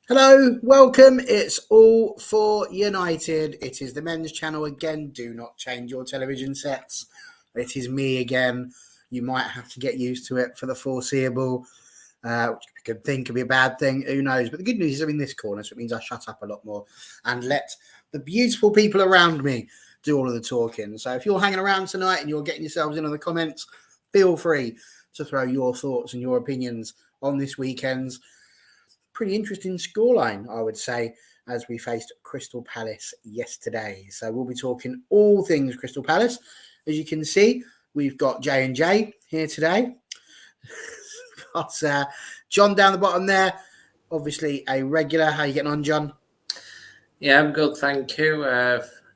Hello, welcome. It's All for United. It is the men's channel again. Do not change your television sets. It is me again. You might have to get used to it for the foreseeable, which you could think could be a bad thing. Who knows? But the good news is I'm in this corner, so it means I shut up a lot more and let the beautiful people around me do all of the talking. So if you're hanging around tonight and you're getting yourselves into the comments, feel free to throw your thoughts and your opinions on this weekend's pretty interesting scoreline, I would say, as we faced Crystal Palace yesterday. So we'll be talking all things Crystal Palace. As you can see, we've got J&J here today. Got John down the bottom there, obviously a regular. How are you getting on, John? Yeah, I'm good, thank you.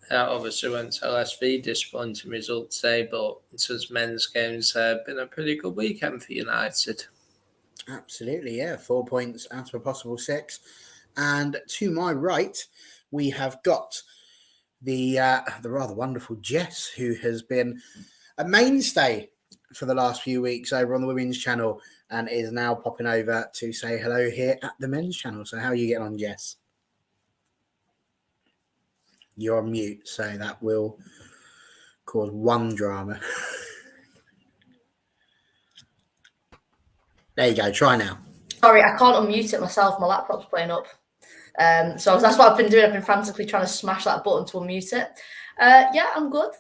Obviously went to LSV, disappointing result today, but in terms of men's games, been a pretty good weekend for United. Absolutely, yeah. 4 points out of a possible 6. And to my right, we have got the rather wonderful Jess, who has been a mainstay for the last few weeks over on the women's channel and is now popping over to say hello here at the men's channel. So how are you getting on, Jess? You're on mute, so that will cause one drama. There you go. Try now. Sorry, I can't unmute it myself. My laptop's playing up. So that's what I've been doing. I've been frantically trying to smash that button to unmute it. Yeah, I'm good.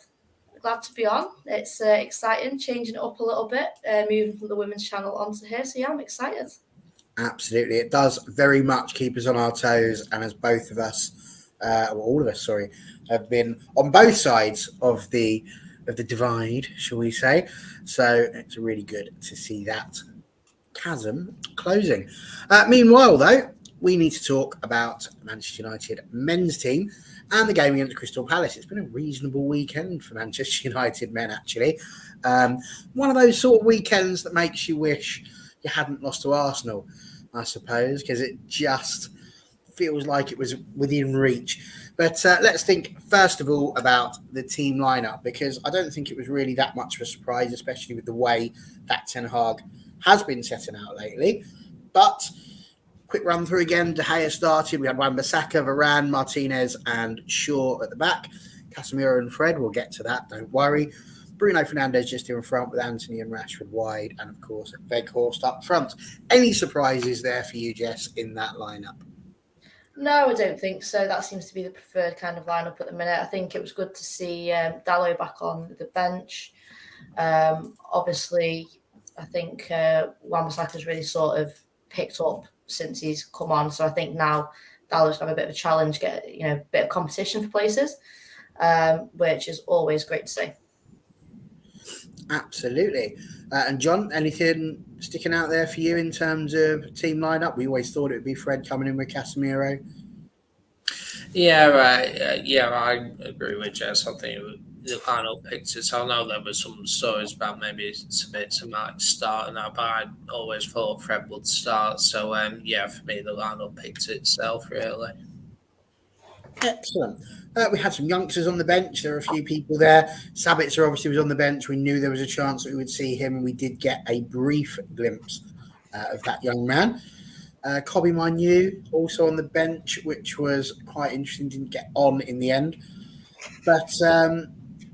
Glad to be on. It's exciting, changing it up a little bit, moving from the women's channel onto here. So yeah, I'm excited. Absolutely. It does very much keep us on our toes. And as both of us, all of us, have been on both sides of the divide, shall we say. So it's really good to see that chasm closing. Meanwhile, though, we need to talk about Manchester United men's team and the game against Crystal Palace. It's been a reasonable weekend for Manchester United men, actually. One of those sort of weekends that makes you wish you hadn't lost to Arsenal, I suppose, because it just feels like it was within reach. But let's think, first of all, about the team lineup, because I don't think it was really that much of a surprise, especially with the way that Ten Hag has been setting out lately. But quick run through again. De Gea started. We had Wan-Bissaka, Varane, Martinez and Shaw at the back. Casemiro and Fred, we'll get to that, don't worry. Bruno Fernandes just in front with Anthony and Rashford wide. And, of course, Weghorst up front. Any surprises there for you, Jess, in that lineup? No, I don't think so. That seems to be the preferred kind of lineup at the minute. I think it was good to see Dalot back on the bench. Obviously, I think Wan-Bissaka's really sort of picked up since he's come on. So I think now Dalot's got a bit of a challenge, get a bit of competition for places, which is always great to see. Absolutely. And John, anything sticking out there for you in terms of team lineup? We always thought it would be Fred coming in with Casemiro. Yeah, right. I agree with Jess. I think the lineup picked it. I know there were some stories about maybe Sabitzer might start and that, but I always thought Fred would start. So, for me, the lineup picked itself, really. Excellent. We had some youngsters on the bench. There were a few people there. Sabitzer obviously was on the bench. We knew there was a chance that we would see him, and we did get a brief glimpse of that young man. Kobbie Mainoo also on the bench, which was quite interesting. Didn't get on in the end. But,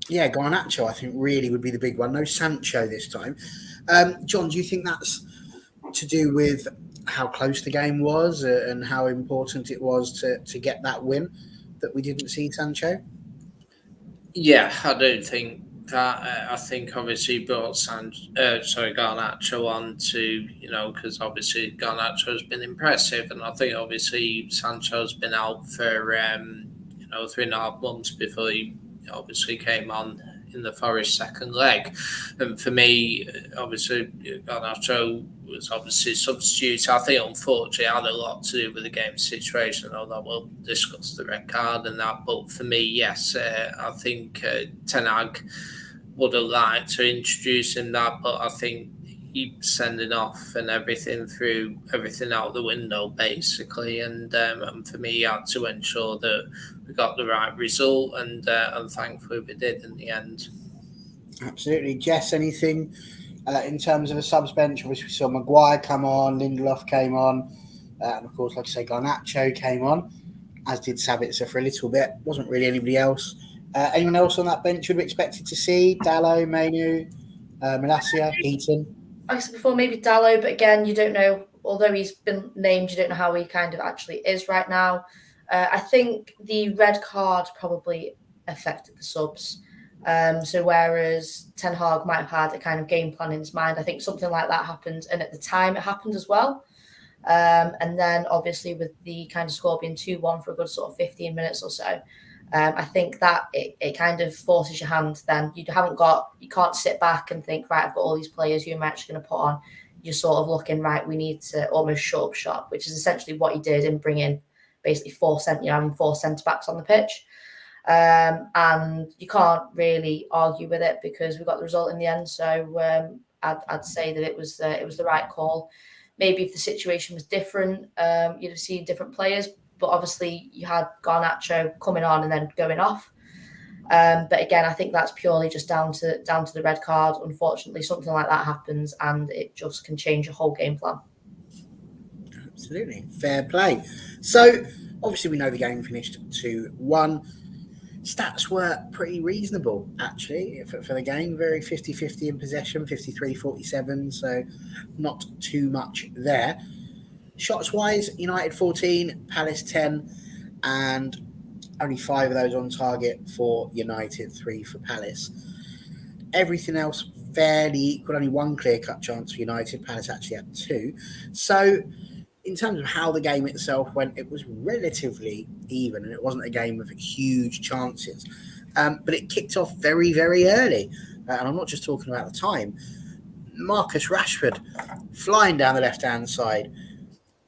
Garnacho, I think, really would be the big one. No Sancho this time. John, do you think that's to do with how close the game was and how important it was to get that win that we didn't see Sancho? Yeah, I do think that. I think obviously brought Garnacho on to, because obviously Garnacho has been impressive, and I think obviously Sancho's been out for 3.5 months before he obviously came on in the Forest second leg. And for me, obviously, Garnacho was obviously substitute. I think, unfortunately, had a lot to do with the game situation, although we'll discuss the red card and that. But for me, yes, I think Ten Hag would have liked to introduce him that, but I think he's sending off and everything out the window, basically. And for me, he had to ensure that we got the right result, and thankfully we did in the end. Absolutely. Jess, anything in terms of a subs bench? Obviously, we saw Maguire come on, Lindelof came on. And of course, like I say, Garnacho came on, as did Sabitzer for a little bit. Wasn't really anybody else. Anyone else on that bench would be expected to see? Dallo, Manu, Malacia, Heaton? Like I said before, maybe Dallo, but again, you don't know. Although he's been named, you don't know how he kind of actually is right now. I think the red card probably affected the subs. So whereas Ten Hag might have had a kind of game plan in his mind, I think something like that happened, and at the time it happened as well. And then obviously with the kind of score being 2-1 for a good sort of 15 minutes or so, I think that it kind of forces your hand. Then you can't sit back and think, right, I've got all these players, who am I actually going to put on? You're sort of looking, right, we need to almost shut up shop, which is essentially what he did in bringing basically four centre backs on the pitch. And you can't really argue with it because we got the result in the end. So I'd say that it was the right call. Maybe if the situation was different, you'd have seen different players. But obviously, you had Garnacho coming on and then going off. But again, I think that's purely just down to the red card. Unfortunately, something like that happens, and it just can change your whole game plan. Absolutely, fair play. So obviously, we know the game finished 2-1. Stats were pretty reasonable, actually, for the game. Very 50-50 in possession, 53-47, so not too much there. Shots-wise, United 14, Palace 10, and only 5 of those on target for United, 3 for Palace. Everything else fairly equal, only 1 clear-cut chance for United. Palace actually had 2. So in terms of how the game itself went, it was relatively even, and it wasn't a game of huge chances. But it kicked off very, very early. And I'm not just talking about the time. Marcus Rashford flying down the left-hand side,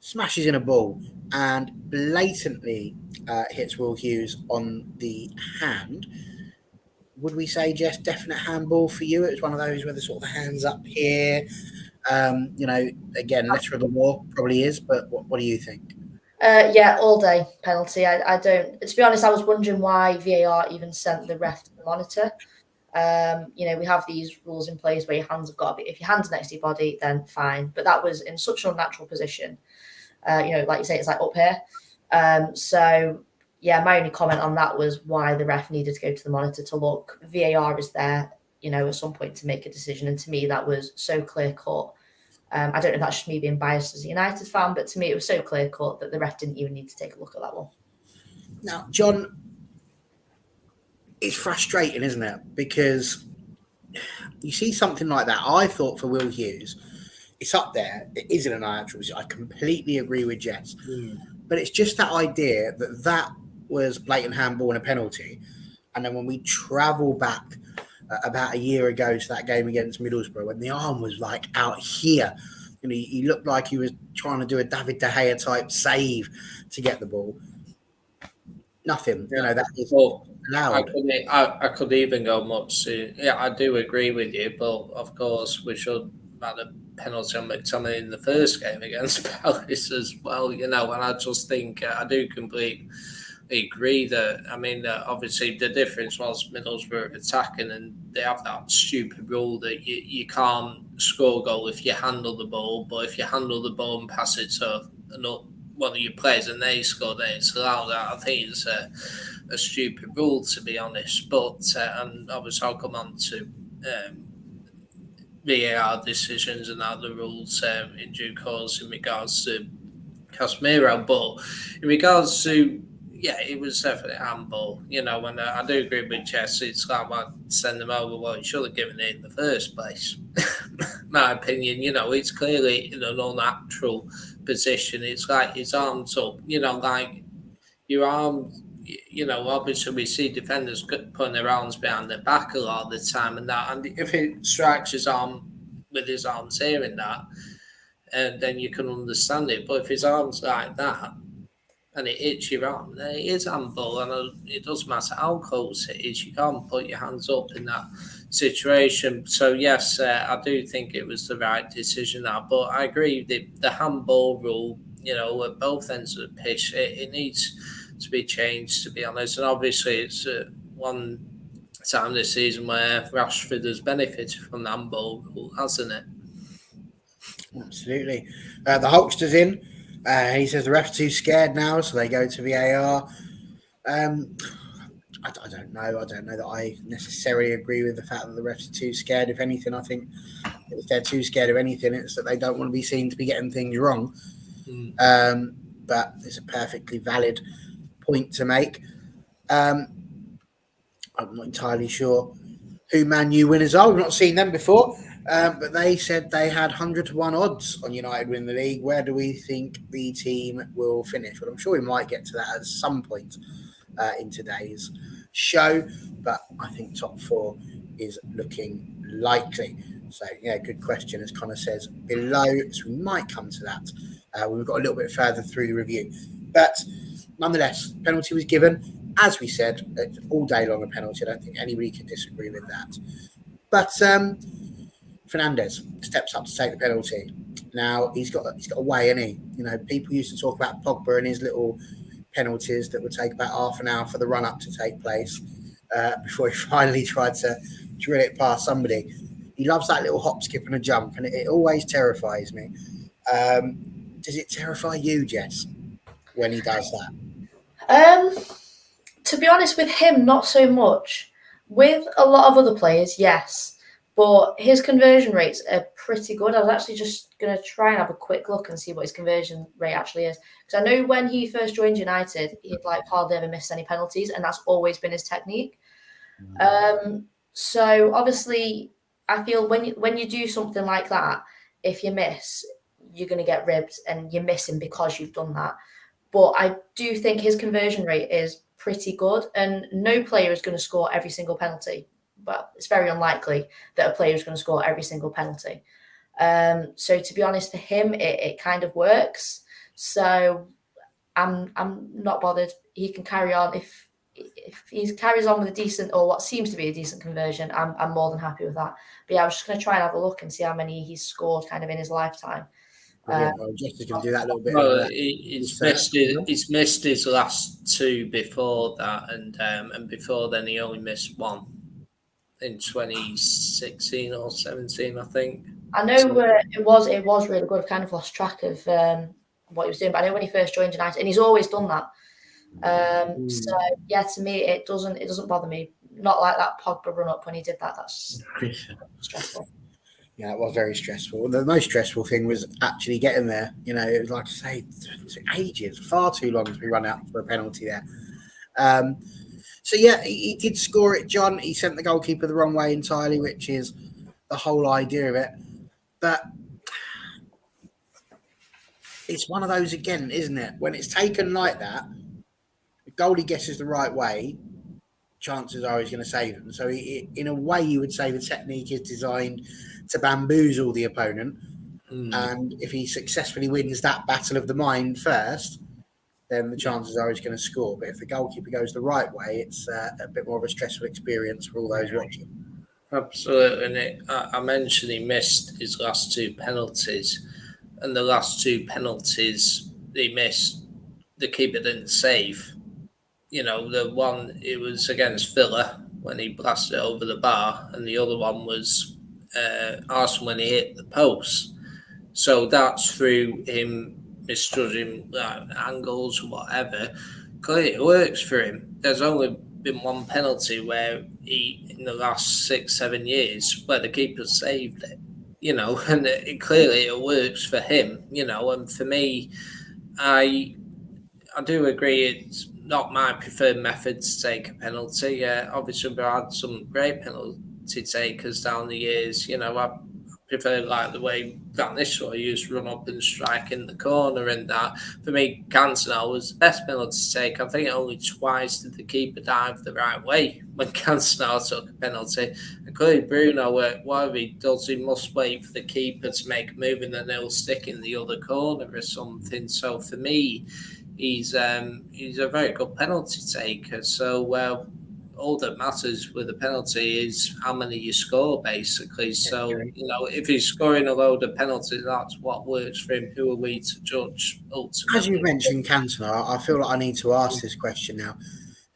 smashes in a ball, and blatantly hits Will Hughes on the hand. Would we say, Jess, definite handball for you? It was one of those where the sort of hands up here. Again, lesser of the war probably is, but what do you think? Yeah, all day penalty. I don't. To be honest, I was wondering why VAR even sent the ref to the monitor. We have these rules in place where your hands have got to be. If your hands are next to your body, then fine. But that was in such an unnatural position. Like you say, it's like up here. So yeah, my only comment on that was why the ref needed to go to the monitor to look. VAR is there, at some point to make a decision, and to me that was so clear cut. I don't know if that's just me being biased as a United fan, but to me it was so clear cut that the ref didn't even need to take a look at that one. Now, John, it's frustrating, isn't it? Because you see something like that. I thought for Will Hughes, it's up there. It isn't an unnatural. I completely agree with Jess. But it's just that idea that was blatant handball and a penalty. And then when we travel back about a year ago to that game against Middlesbrough, when the arm was like out here, he looked like he was trying to do a David De Gea type save to get the ball. Nothing, that is allowed. I could even go much to, I do agree with you, but of course we should have had a penalty on McTominay in the first game against Palace as well, and I just think I do completely agree that, obviously the difference was Middlesbrough attacking, and they have that stupid rule that you can't score a goal if you handle the ball, but if you handle the ball and pass it to one of your players and they score, then it's allowed. I think it's a stupid rule, to be honest, but and obviously I'll come on to VAR decisions and other rules in due course in regards to Casemiro, but in regards to it was definitely handball, and I do agree with Jess. It's like, send them over. Well, you should have given it in the first place. My opinion, it's clearly in an unnatural position. It's like his arms up, like your arm. Obviously we see defenders putting their arms behind their back a lot of the time, and if it strikes his arm with his arms here and that, then you can understand it. But if his arm's like that, and it hits your arm, then it is handball, and it doesn't matter how close it is, you can't put your hands up in that situation. So yes, I do think it was the right decision now, but I agree the handball rule, at both ends of the pitch, it needs to be changed, to be honest, and obviously it's one time this season where Rashford has benefited from the handball rule, hasn't it? Absolutely. The Hulkster's in. He says the ref's too scared now, so they go to VAR. I don't know. I don't know that I necessarily agree with the fact that the refs are too scared. If anything, I think if they're too scared of anything, it's that they don't want to be seen to be getting things wrong. But it's a perfectly valid point to make. I'm not entirely sure who Man U winners are. We've not seen them before, but they said they had 100 to 1 odds on United winning the league. Where do we think the team will finish? Well, I'm sure we might get to that at some point in today's show, but I think top 4 is looking likely. So, yeah, good question, as Connor says below. So we might come to that when we've got a little bit further through the review. But nonetheless, penalty was given. As we said, all day long a penalty. I don't think anybody can disagree with that. But Fernandes steps up to take the penalty. Now he's got a way, isn't he? You know, people used to talk about Pogba and his little penalties that would take about half an hour for the run up to take place before he finally tried to drill it past somebody. He loves that little hop, skip, and a jump, and it always terrifies me. Does it terrify you, Jess, when he does that? To be honest, with him, not so much. With a lot of other players, yes. But his conversion rates are pretty good. I was actually just going to try and have a quick look and see what his conversion rate actually is. Because I know when he first joined United, he'd hardly ever missed any penalties, and that's always been his technique. So obviously, I feel when you do something like that, if you miss, you're going to get ribbed, and you're missing because you've done that. But I do think his conversion rate is pretty good, and no player is going to score every single penalty. But it's very unlikely that a player is going to score every single penalty. So to be honest, for him, it kind of works. So I'm not bothered. He can carry on if he carries on with a decent, or what seems to be a decent conversion. I'm more than happy with that. But yeah, I was just going to try and have a look and see how many he's scored kind of in his lifetime. Just going to do that little bit. Well, he's missed his last 2 before that, and before then he only missed 1 in 2016 or 17, I think. I know it was really good. I've kind of lost track of what he was doing, but I know when he first joined United, and he's always done that. So yeah, to me it doesn't bother me. Not like that Pogba run up when he did that. That's stressful. Yeah, it was very stressful. The most stressful thing was actually getting there. You know, it was like I say, ages, far too long to be run out for a penalty there. So yeah, he did score it, John. He sent the goalkeeper the wrong way entirely, which is the whole idea of it. But it's one of those again, isn't it? When it's taken like that, the goalie guesses the right way, chances are he's going to save them. So in a way, you would say the technique is designed to bamboozle the opponent. And if he successfully wins that battle of the mind first, then the chances are he's going to score. But if the goalkeeper goes the right way, it's a bit more of a stressful experience for all those watching. Absolutely. And I mentioned he missed his last 2 penalties. And the last 2 penalties he missed, the keeper didn't save. You know, the one, it was against Villa when he blasted it over the bar. And the other one was Arsenal when he hit the post. So that's through him misjudging angles or whatever. Clearly it works for him. There's only been 1 penalty where he, in the last 6-7 years, where the keeper saved it, you know, and clearly it works for him, you know. And for me, I do agree it's not my preferred method to take a penalty. Yeah, obviously we've had some great penalty takers down the years. You know, I prefer like the way Van Nistelrooy used to run up and strike in the corner, and that for me, Cantona was the best penalty to take. I think only twice did the keeper dive the right way when Cantona took a penalty. And clearly Bruno, whatever he does, he must wait for the keeper to make a move and then he'll stick in the other corner or something. So for me, he's a very good penalty taker. So all that matters with a penalty is how many you score, basically. So, you know, if he's scoring a load of penalties, that's what works for him. Who are we to judge, ultimately? As you mentioned Cantona, I feel like I need to ask this question now.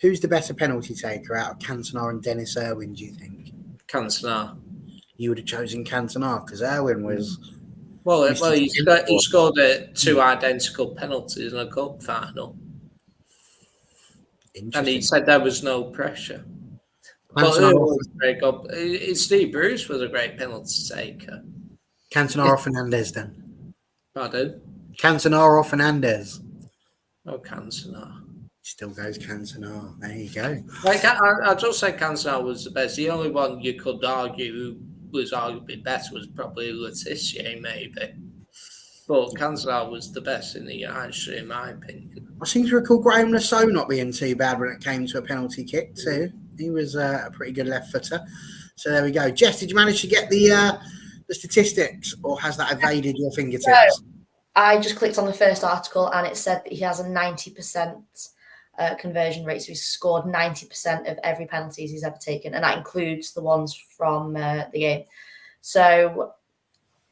Who's the better penalty taker out of Cantona and Dennis Irwin, do you think? Cantona. You would have chosen Cantona because Irwin was Well, he scored 2 identical penalties in a cup final. And he said there was no pressure. But who was very good? Steve Bruce was a great penalty taker. Cantona or Fernandes then? Pardon? Cantona or Fernandes? Oh, Cantona. Still goes Cantona. There you go. Like I just said Cantona was the best. The only one you could argue who was arguably better was probably Letitia, maybe. But Cantona was the best in the United, in my opinion. I seem to recall Graham Lasso not being too bad when it came to a penalty kick too. He was a pretty good left footer. So there we go. Jess, did you manage to get the statistics, or has that evaded your fingertips? No, I just clicked on the first article and it said that he has a 90% conversion rate. So he's scored 90% of every penalties he's ever taken, and that includes the ones from the game. So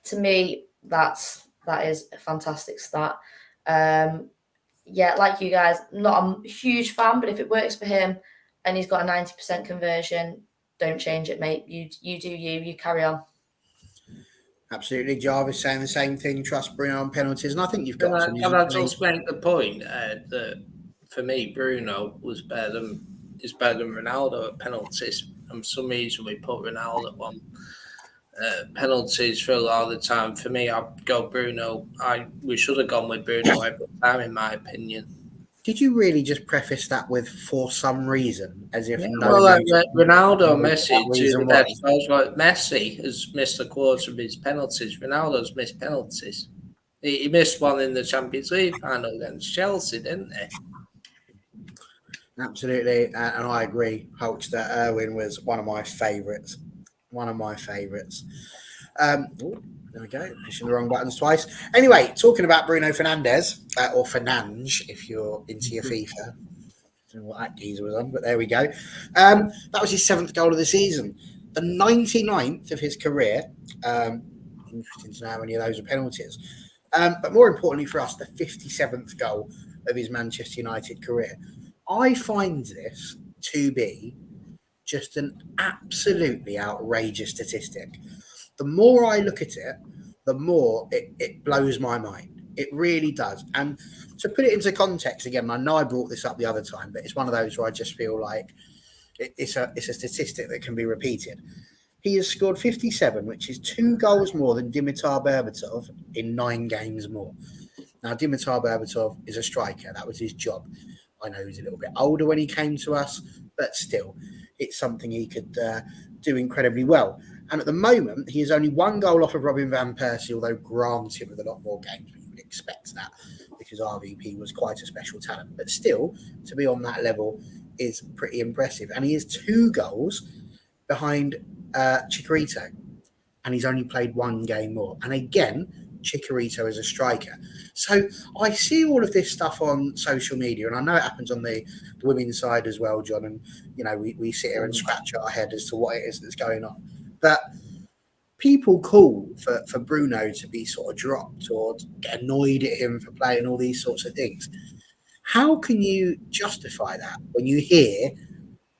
to me, that is a fantastic stat. Yeah, like you guys, not a huge fan, but if it works for him and he's got a 90% conversion, don't change it, mate. You do you carry on. Absolutely. Jarvis saying the same thing. Trust Bruno on penalties, and I think you've got some. Can I just make the point that for me, Bruno is better than Ronaldo at penalties. And for some reason, we put Ronaldo on penalties for a lot of the time. For me, I'd go Bruno. We should have gone with Bruno every time, in my opinion. Did you really just preface that with "for some reason," as if Ronaldo, Messi, do the best. I was like, Messi has missed a quarter of his penalties. Ronaldo's missed penalties. He missed one in the Champions League final against Chelsea, didn't he? Absolutely, and I agree. Hulkster Irwin was one of my favourites. There we go. Pushing the wrong buttons twice. Anyway, talking about Bruno Fernandes, or Fernandes, if you're into your FIFA. I don't know what that geezer was on, but there we go. That was his 7th goal of the season. The 99th of his career. Interesting to know how many of those are penalties. But more importantly for us, the 57th goal of his Manchester United career. I find this to be just an absolutely outrageous statistic. The more I look at it, the more it blows my mind. It really does. And to put it into context again, I know I brought this up the other time, but it's one of those where I just feel like it's a statistic that can be repeated. He has scored 57, which is 2 goals more than Dimitar Berbatov in 9 games more. Now, Dimitar Berbatov is a striker. That was his job. I know he's a little bit older when he came to us, but still, it's something he could do incredibly well. And at the moment, he is only 1 goal off of Robin van Persie, although granted with a lot more games, but you would expect that because RVP was quite a special talent. But still, to be on that level is pretty impressive. And he is 2 goals behind Chicharito, and he's only played 1 game more. And again, Chicharito is a striker. So I see all of this stuff on social media, and I know it happens on the women's side as well, John. And, you know, we sit here and scratch our head as to what it is that's going on. But people call for Bruno to be sort of dropped or get annoyed at him for playing all these sorts of things. How can you justify that when you hear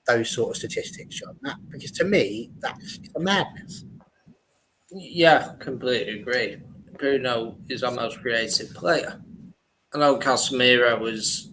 those sort of statistics, John? Because to me, that's a madness. Yeah, completely agree. Bruno is our most creative player. I know Casemiro was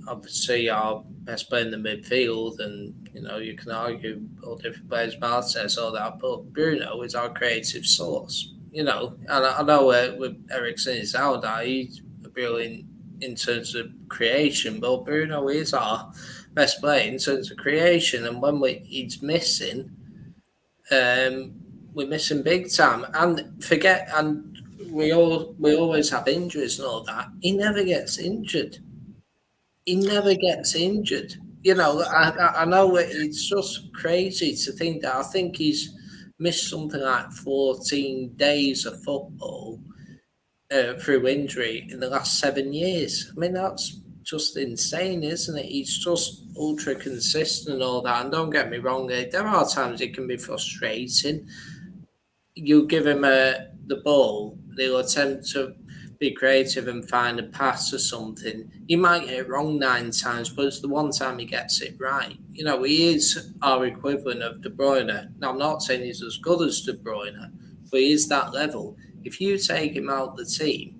obviously our best player in the midfield, and you know you can argue all different players, Martinez, all that, but Bruno is our creative source. You know, and I know with Erik saying he's out there, he's brilliant in terms of creation, but Bruno is our best player in terms of creation, and when he's missing, we're missing big time. And we always have injuries and all that. He never gets injured. You know, I know it's just crazy to think that. I think he's missed something like 14 days of football through injury in the last 7 years. I mean, that's just insane, isn't it? He's just ultra consistent and all that. And don't get me wrong, there are times it can be frustrating. You give him the ball, they'll attempt to be creative and find a pass or something. He might get it wrong 9 times, but it's the one time he gets it right. You know, he is our equivalent of De Bruyne. Now, I'm not saying he's as good as De Bruyne, but he is that level. if you take him out the team,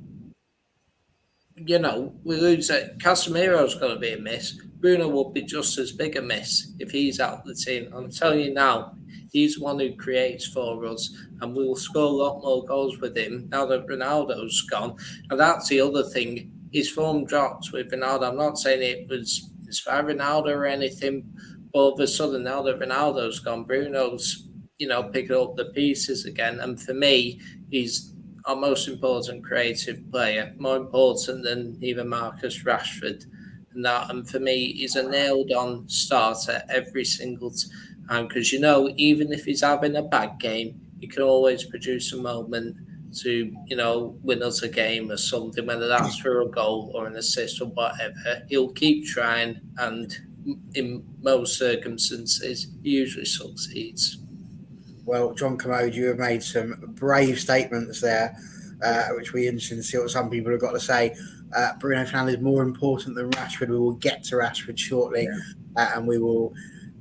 we lose it. Casemiro's going to be a miss. Bruno will be just as big a miss if he's out of the team. I'm telling you now, he's the one who creates for us, and we will score a lot more goals with him now that Ronaldo's gone. And that's the other thing. His form dropped with Ronaldo. I'm not saying it was inspired Ronaldo or anything, but all of a sudden, now that Ronaldo's gone, Bruno's, picking up the pieces again. And for me, he's our most important creative player, more important than even Marcus Rashford. And for me, he's a nailed-on starter every single time because, even if he's having a bad game, he can always produce a moment to, win us a game or something, whether that's for a goal or an assist or whatever. He'll keep trying, and in most circumstances, he usually succeeds. Well, John Commode, you have made some brave statements there, which we interested to see what some people have got to say. Bruno Fernandes is more important than Rashford. We will get to Rashford shortly, and we will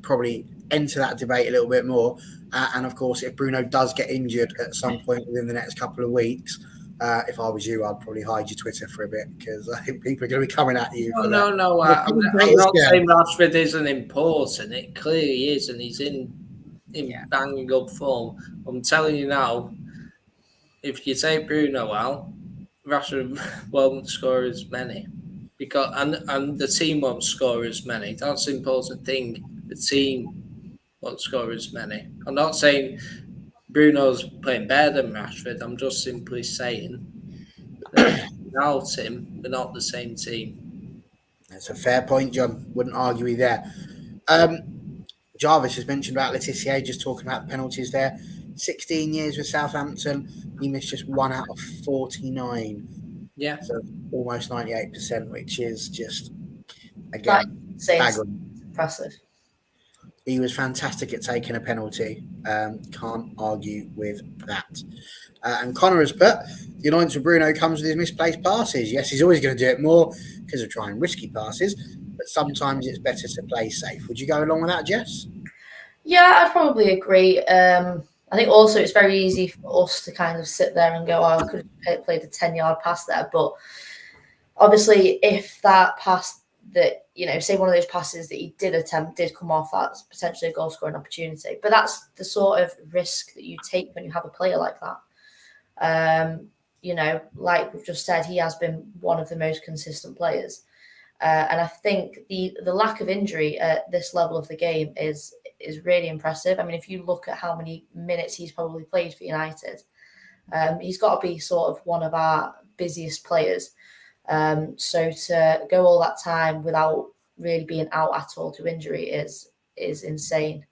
probably enter that debate a little bit more. And of course, if Bruno does get injured at some point within the next couple of weeks, if I was you, I'd probably hide your Twitter for a bit because I think people are going to be coming at you. I'm not saying Rashford isn't important. It clearly is, and he's in banging up form. I'm telling you now, if you take Bruno out, Rashford won't score as many because and the team won't score as many. That's the important thing. The team won't score as many. I'm not saying Bruno's playing better than Rashford. I'm just simply saying that without him, we're not the same team. That's a fair point, John. Wouldn't argue with you there. Jarvis has mentioned about Laetitia, just talking about the penalties there. 16 years with Southampton, he missed just 1 out of 49. Yeah. So almost 98%, which is just, again, impressive. He was fantastic at taking a penalty. Can't argue with that. And Connor has put, the annoyance of Bruno comes with his misplaced passes. Yes, he's always going to do it more because of trying risky passes, but sometimes it's better to play safe. Would you go along with that, Jess? Yeah, I'd probably agree. I think also it's very easy for us to kind of sit there and go, I could have played a 10-yard pass there. But obviously, if that pass that, say one of those passes that he did attempt did come off, that's potentially a goal scoring opportunity. But that's the sort of risk that you take when you have a player like that. Like we've just said, he has been one of the most consistent players. And I think the lack of injury at this level of the game is really impressive. I mean, if you look at how many minutes he's probably played for United, he's got to be sort of one of our busiest players. So to go all that time without really being out at all to injury is insane.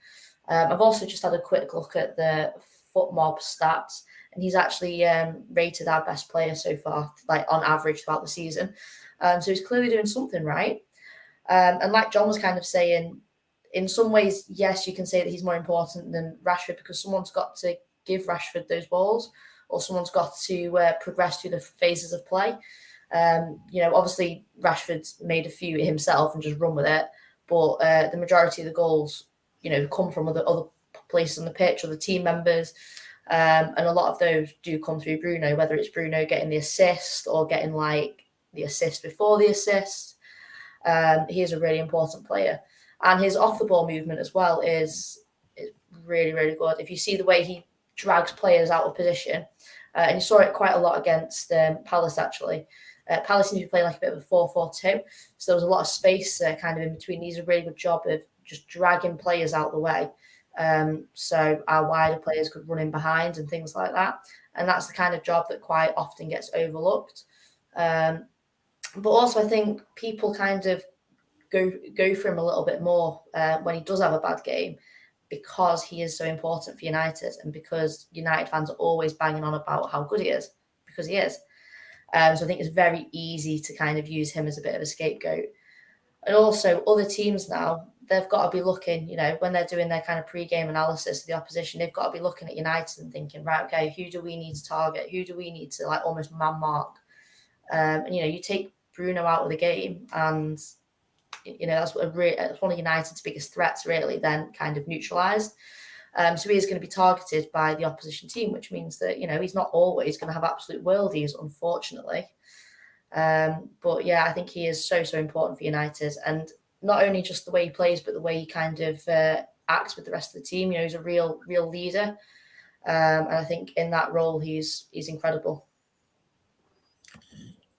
I've also just had a quick look at the FootMob stats, and he's actually rated our best player so far, like on average throughout the season. So he's clearly doing something right. And like John was kind of saying, in some ways, yes, you can say that he's more important than Rashford because someone's got to give Rashford those balls, or someone's got to progress through the phases of play. Obviously Rashford's made a few himself and just run with it, but the majority of the goals, come from other places on the pitch or the team members. And a lot of those do come through Bruno, whether it's Bruno getting the assist or getting like the assist before the assist. He is a really important player. And his off the ball movement as well is really, really good. If you see the way he drags players out of position, and you saw it quite a lot against Palace actually. Palace seems to be playing like a bit of a 4-4-2. So there was a lot of space kind of in between. He does a really good job of just dragging players out the way. So our wider players could run in behind and things like that. And that's the kind of job that quite often gets overlooked. But also I think people kind of go for him a little bit more when he does have a bad game because he is so important for United and because United fans are always banging on about how good he is, because he is. So I think it's very easy to kind of use him as a bit of a scapegoat. And also other teams now, they've got to be looking, when they're doing their kind of pre-game analysis of the opposition, they've got to be looking at United and thinking, right, okay, who do we need to target? Who do we need to like almost man mark? And, you take Bruno out of the game and, that's one of United's biggest threats really then kind of neutralised. So he is going to be targeted by the opposition team, which means that, he's not always going to have absolute worldies, unfortunately. But yeah, I think he is so important for United, and not only just the way he plays, but the way he kind of acts with the rest of the team. He's a real leader, and I think in that role he's incredible.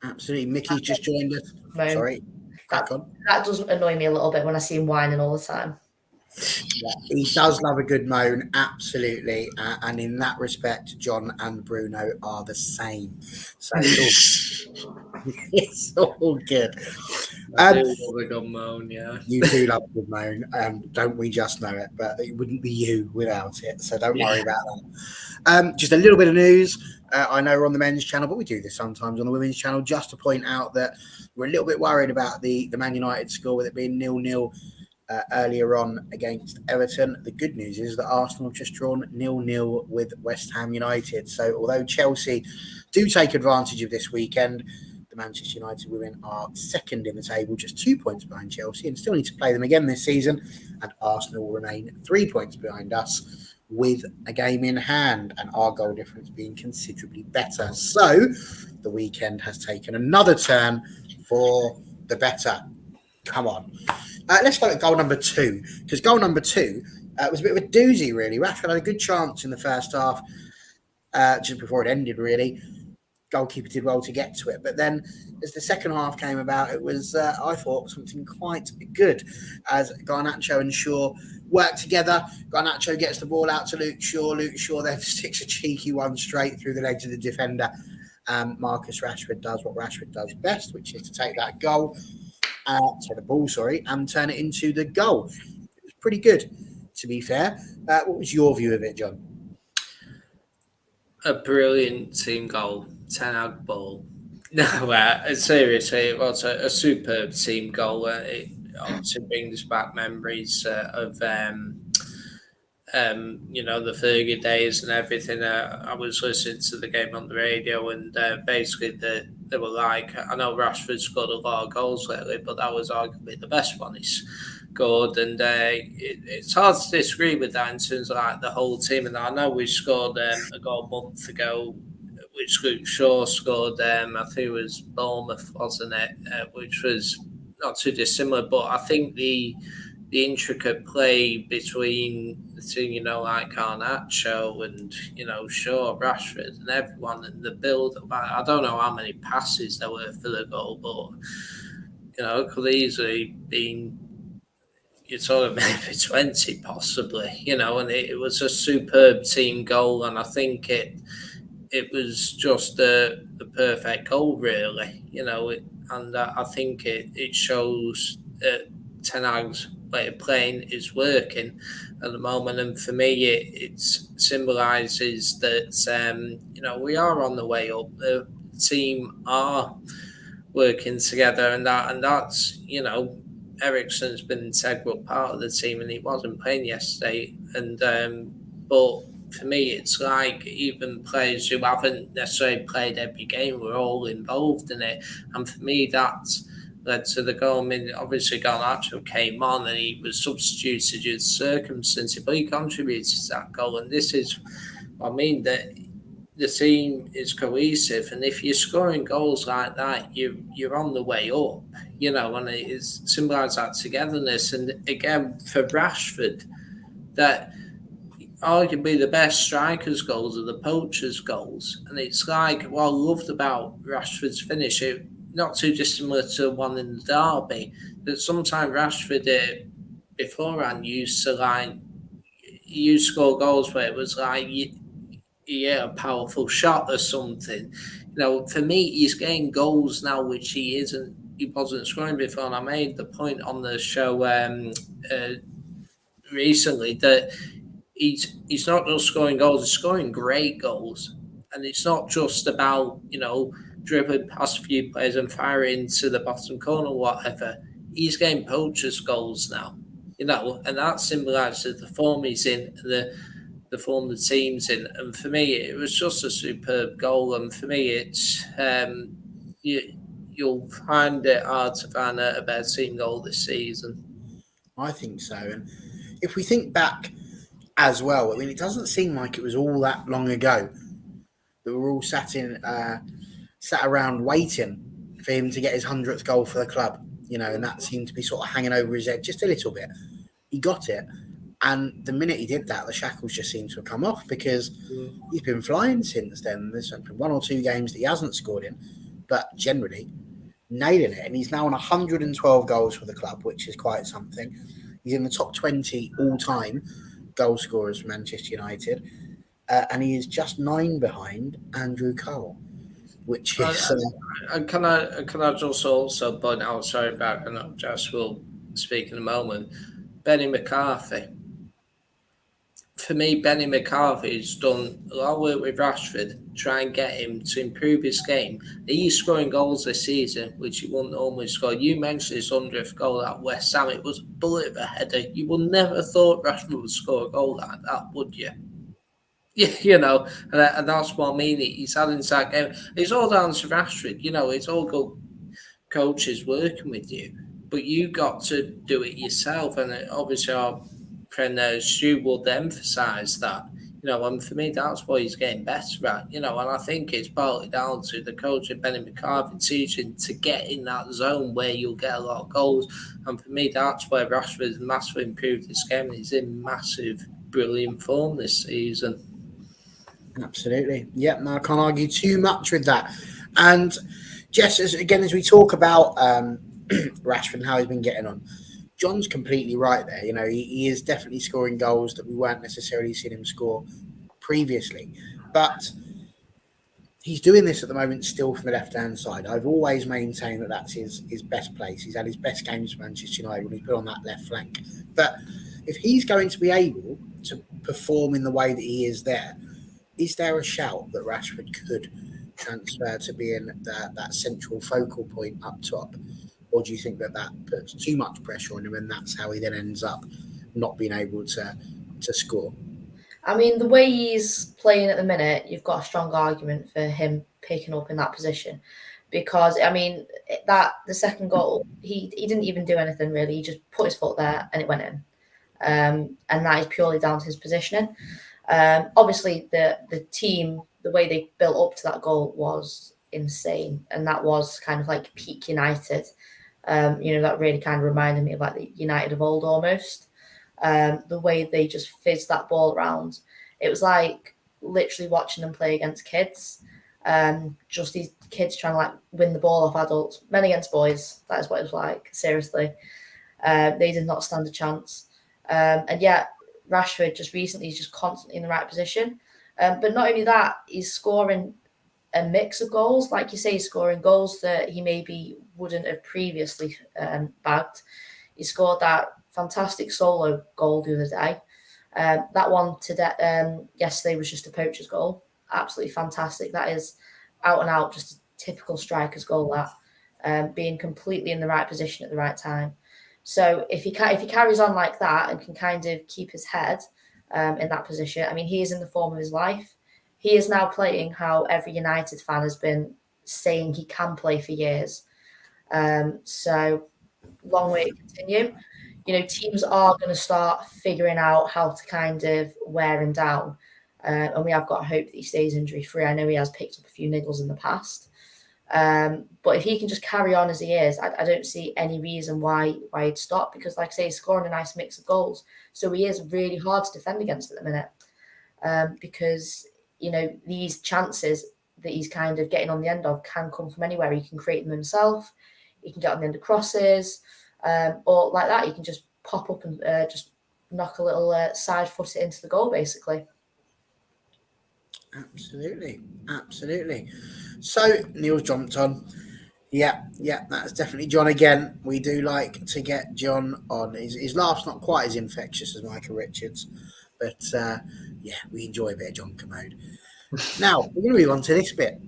Absolutely. Mickey's just joined us. Moan. Sorry, crack on. That does annoy me a little bit when I see him whining all the time. Yeah, he does love a good moan, absolutely. And in that respect, John and Bruno are the same. So it's all good. I do love a good moan, yeah. You do love a good moan, don't we just know it? But it wouldn't be you without it, so don't worry about that. Just a little bit of news. I know we're on the men's channel, but we do this sometimes on the women's channel, just to point out that we're a little bit worried about the Man United score, with it being 0-0 earlier on against Everton. The good news is that Arsenal have just drawn 0-0 with West Ham United. So although Chelsea do take advantage of this weekend, the Manchester United women are second in the table, just 2 points behind Chelsea, and still need to play them again this season. And Arsenal will remain 3 points behind us with a game in hand, and our goal difference being considerably better. So the weekend has taken another turn for the better. Come on. Let's start at goal number 2, because goal number 2 was a bit of a doozy, really. Rashford had a good chance in the first half, just before it ended, really. Goalkeeper did well to get to it. But then as the second half came about, it was, I thought, something quite good, as Garnacho and Shaw work together. Garnacho gets the ball out to Luke Shaw. Luke Shaw then sticks a cheeky one straight through the legs of the defender. Marcus Rashford does what Rashford does best, which is to take that goal. The ball, and turn it into the goal. It was pretty good, to be fair. What was your view of it, John? A brilliant team goal, 10 Hag ball. No, seriously, it was a superb team goal. It obviously brings back memories of the Fergie days and everything. I was listening to the game on the radio, and basically they were like, I know Rashford scored a lot of goals lately, but that was arguably the best one he's scored. And it's hard to disagree with that in terms of like the whole team. And I know we scored a goal a month ago, which Luke Shaw scored. I think it was Bournemouth, wasn't it? Which was not too dissimilar, but I think the intricate play between the two, like Garnacho and, Shaw, Rashford and everyone, and the build-up. I don't know how many passes there were for the goal, but, it could easily been, maybe 20 possibly, and it was a superb team goal, and I think it was just the perfect goal, really, and I think it shows that Ten Hag's way of playing is working at the moment, and for me it symbolises that we are on the way up. The team are working together, and that's Eriksen's been an integral part of the team, and he wasn't playing yesterday, and but for me it's like even players who haven't necessarily played every game were all involved in it, and for me that's led to the goal. I mean, obviously Garnacho came on and he was substituted due to circumstances, but he contributed to that goal. And this is, that the team is cohesive, and if you're scoring goals like that, you're on the way up, and it symbolises that togetherness. And again, for Rashford, that arguably the best strikers' goals are the poachers' goals, and it's like what I loved about Rashford's finish. Not too dissimilar to one in the derby, that sometimes Rashford beforehand used to score goals where it was like a powerful shot or something. For me, he's getting goals now which he wasn't scoring before, and I made the point on the show recently that he's not just scoring goals, he's scoring great goals, and it's not just about dribbling past a few players and firing into the bottom corner or whatever. He's getting poachers goals now, and that symbolises the form he's in, the form the team's in. And for me, it was just a superb goal. And for me, it's you'll find it hard to find a better team goal this season. I think so. And if we think back as well. I mean, it doesn't seem like it was all that long ago that we were all sat around waiting for him to get his 100th goal for the club, and that seemed to be sort of hanging over his head just a little bit. He got it, and the minute he did that, the shackles just seemed to have come off because he's been flying since then. There's been 1 or 2 games that he hasn't scored in, but generally nailing it. And he's now on 112 goals for the club, which is quite something. He's in the top 20 all-time goal scorers for Manchester United, and he is just 9 behind Andrew Cole, which is. And can I just also point out? Sorry, back and Jess will speak in a moment. Benny McCarthy. For me, Benny McCarthy's done a lot of work with Rashford, try and get him to improve his game. He's scoring goals this season, which he wouldn't normally score. You mentioned his 100th goal at West Ham. It was a bullet of a header. You would never have thought Rashford would score a goal like that, would you? Yeah, and that's what I mean. He's had inside game. It's all down to Rashford. It's all good coaches working with you, but you got to do it yourself. And obviously, our friend Stu would emphasise that. And for me, that's what he's getting better at. And I think it's partly down to the coach of Benny McCarthy teaching to get in that zone where you'll get a lot of goals. And for me, that's where Rashford has massively improved his game. He's in massive, brilliant form this season. Absolutely. Yep, no, I can't argue too much with that. And Jess, as we talk about Rashford and how he's been getting on, John's completely right there. He is definitely scoring goals that we weren't necessarily seeing him score previously. But he's doing this at the moment still from the left-hand side. I've always maintained that that's his best place. He's had his best games for Manchester United when he's put on that left flank. But if he's going to be able to perform in the way that he is there, is there a shout that Rashford could transfer to being that central focal point up top? Or do you think that puts too much pressure on him and that's how he then ends up not being able to score? I mean, the way he's playing at the minute, you've got a strong argument for him picking up in that position. Because, I mean, the second goal, he didn't even do anything really. He just put his foot there and it went in. And that is purely down to his positioning. Obviously, the team, the way they built up to that goal was insane, and that was kind of like peak United. That really kind of reminded me of like the United of old almost. The way they just fizzed that ball around, it was like literally watching them play against kids. Just these kids trying to like win the ball off adults, men against boys. That is what it was like. Seriously, they did not stand a chance. And yet, Rashford just recently is just constantly in the right position. But not only that, he's scoring a mix of goals. Like you say, he's scoring goals that he maybe wouldn't have previously bagged. He scored that fantastic solo goal the other day. That one today, yesterday was just a poacher's goal. Absolutely fantastic. That is out and out, just a typical striker's goal, that being completely in the right position at the right time. So if he carries on like that and can kind of keep his head in that position, I mean, he is in the form of his life. He is now playing how every United fan has been saying he can play for years. So long way to continue. Teams are going to start figuring out how to kind of wear him down. And we have got hope that he stays injury free. I know he has picked up a few niggles in the past. But if he can just carry on as he is, I don't see any reason why he'd stop, because like I say, he's scoring a nice mix of goals. So he is really hard to defend against at the minute. Because, these chances that he's kind of getting on the end of can come from anywhere. He can create them himself. He can get on the end of crosses. Or like that, he can just pop up and just knock a little side foot into the goal, basically. Absolutely. So Neil's jumped on. Yeah, that's definitely John again. We do like to get John on. His laugh's not quite as infectious as Michael Richards, but we enjoy a bit of John Commode. Now we're going to move on to this bit,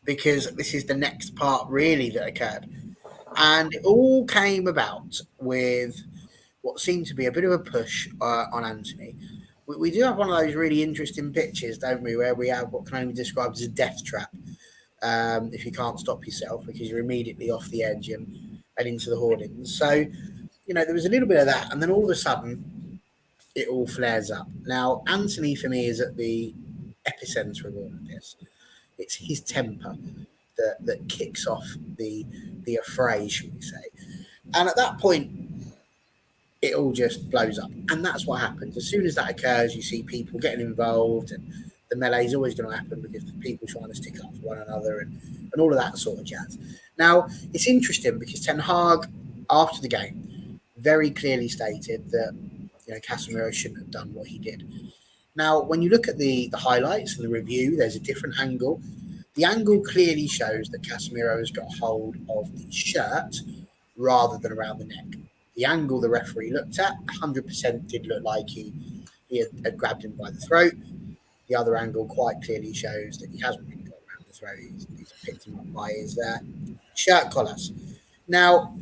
because this is the next part really that occurred, and it all came about with what seemed to be a bit of a push on Anthony. We do have one of those really interesting pitches, don't we, where we have what can only be described as a death trap. If you can't stop yourself, because you're immediately off the edge and into the hoardings. So, there was a little bit of that. And then all of a sudden, it all flares up. Now, Anthony, for me, is at the epicenter of all of this. It's his temper that kicks off the affray, should we say. And at that point, it all just blows up. And that's what happens. As soon as that occurs, you see people getting involved, and the melee is always going to happen because people trying to stick up for one another and all of that sort of jazz. Now, it's interesting because Ten Hag, after the game, very clearly stated that Casemiro shouldn't have done what he did. Now, when you look at the highlights and the review, there's a different angle. The angle clearly shows that Casemiro has got hold of the shirt rather than around the neck. The angle the referee looked at 100% did look like he had grabbed him by the throat. The other angle quite clearly shows that he hasn't really got around the throat. He's picked him up by his shirt collars. Now,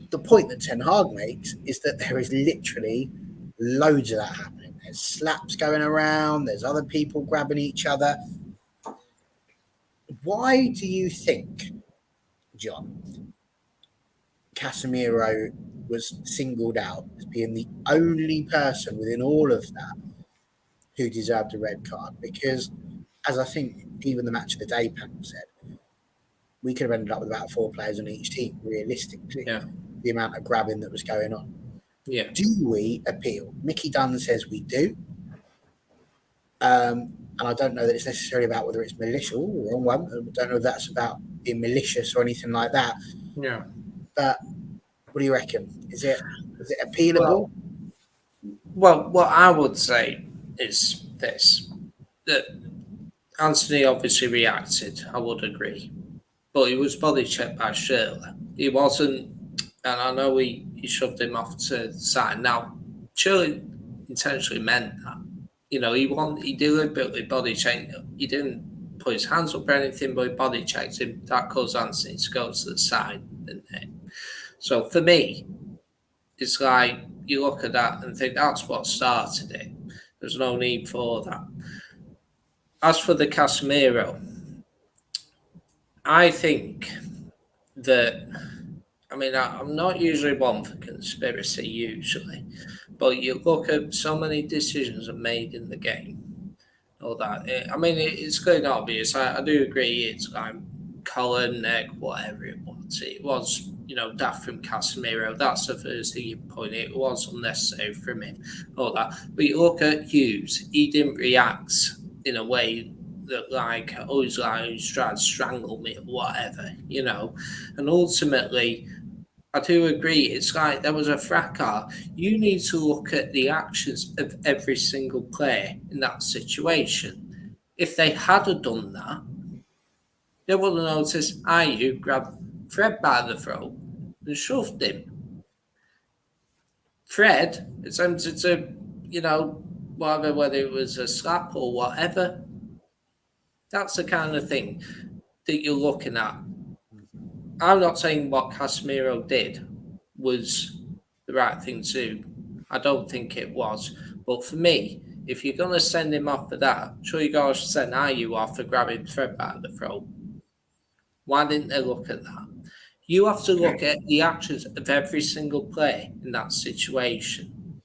the point that Ten Hag makes is that there is literally loads of that happening. There's slaps going around. There's other people grabbing each other. Why do you think, John, Casemiro was singled out as being the only person within all of that who deserved a red card? Because, as I think even the Match of the Day panel said, we could have ended up with about 4 players on each team, realistically, the amount of grabbing that was going on. Yeah. Do we appeal? Mickey Dunn says we do. And I don't know that it's necessarily about whether it's malicious or wrong one. I don't know if that's about being malicious or anything like that. Yeah. But what do you reckon? Is it appealable? Well, what I would say is this, that Anthony obviously reacted, I would agree. But he was body checked by Shirley. He wasn't, and I know he shoved him off to the side. Now, Shirley intentionally meant that. He deliberately body checked him. He didn't put his hands up or anything, but he body checked him. That caused Anthony to go to the side, didn't it? So for me, it's like you look at that and think that's what started it. There's no need for that. As for the Casemiro, I think that, I'm not usually one for conspiracy, usually, but you look at so many decisions are made in the game. All that. It's clear and obvious. I do agree. It's like collar, neck, whatever it was. It was, daft from Casemiro. That's the first thing you point. It was unnecessary from him. All that. But you look at Hughes. He didn't react in a way that he's trying to strangle me or whatever, And ultimately, I do agree. It's like there was a fracas. You need to look at the actions of every single player in that situation. If they had done that, they would have noticed Ayew grabbed Fred by the throat and shoved him. Fred attempted to, whether it was a slap or whatever. That's the kind of thing that you're looking at. I'm not saying what Casemiro did was the right thing to do. I don't think it was. But for me, if you're going to send him off for that, sure you got to send Ayew off for grabbing Fred by the throat. Why didn't they look at that? You have to look at the actions of every single player in that situation.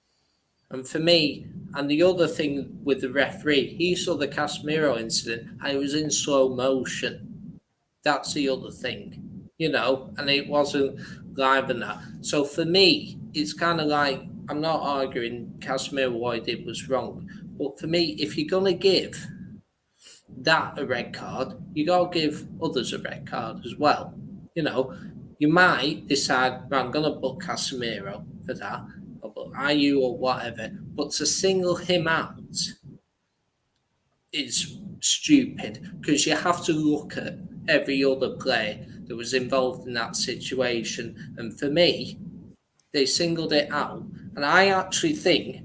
And for me, and the other thing with the referee, he saw the Casemiro incident and it was in slow motion. That's the other thing, and it wasn't live and that. So for me, it's kind of like, I'm not arguing Casemiro what he did was wrong. But for me, if you're going to give that a red card, you got to give others a red card as well. You might decide, I'm going to book Casemiro for that, or book Ayew or whatever, but to single him out is stupid because you have to look at every other player that was involved in that situation. And for me, they singled it out. And I actually think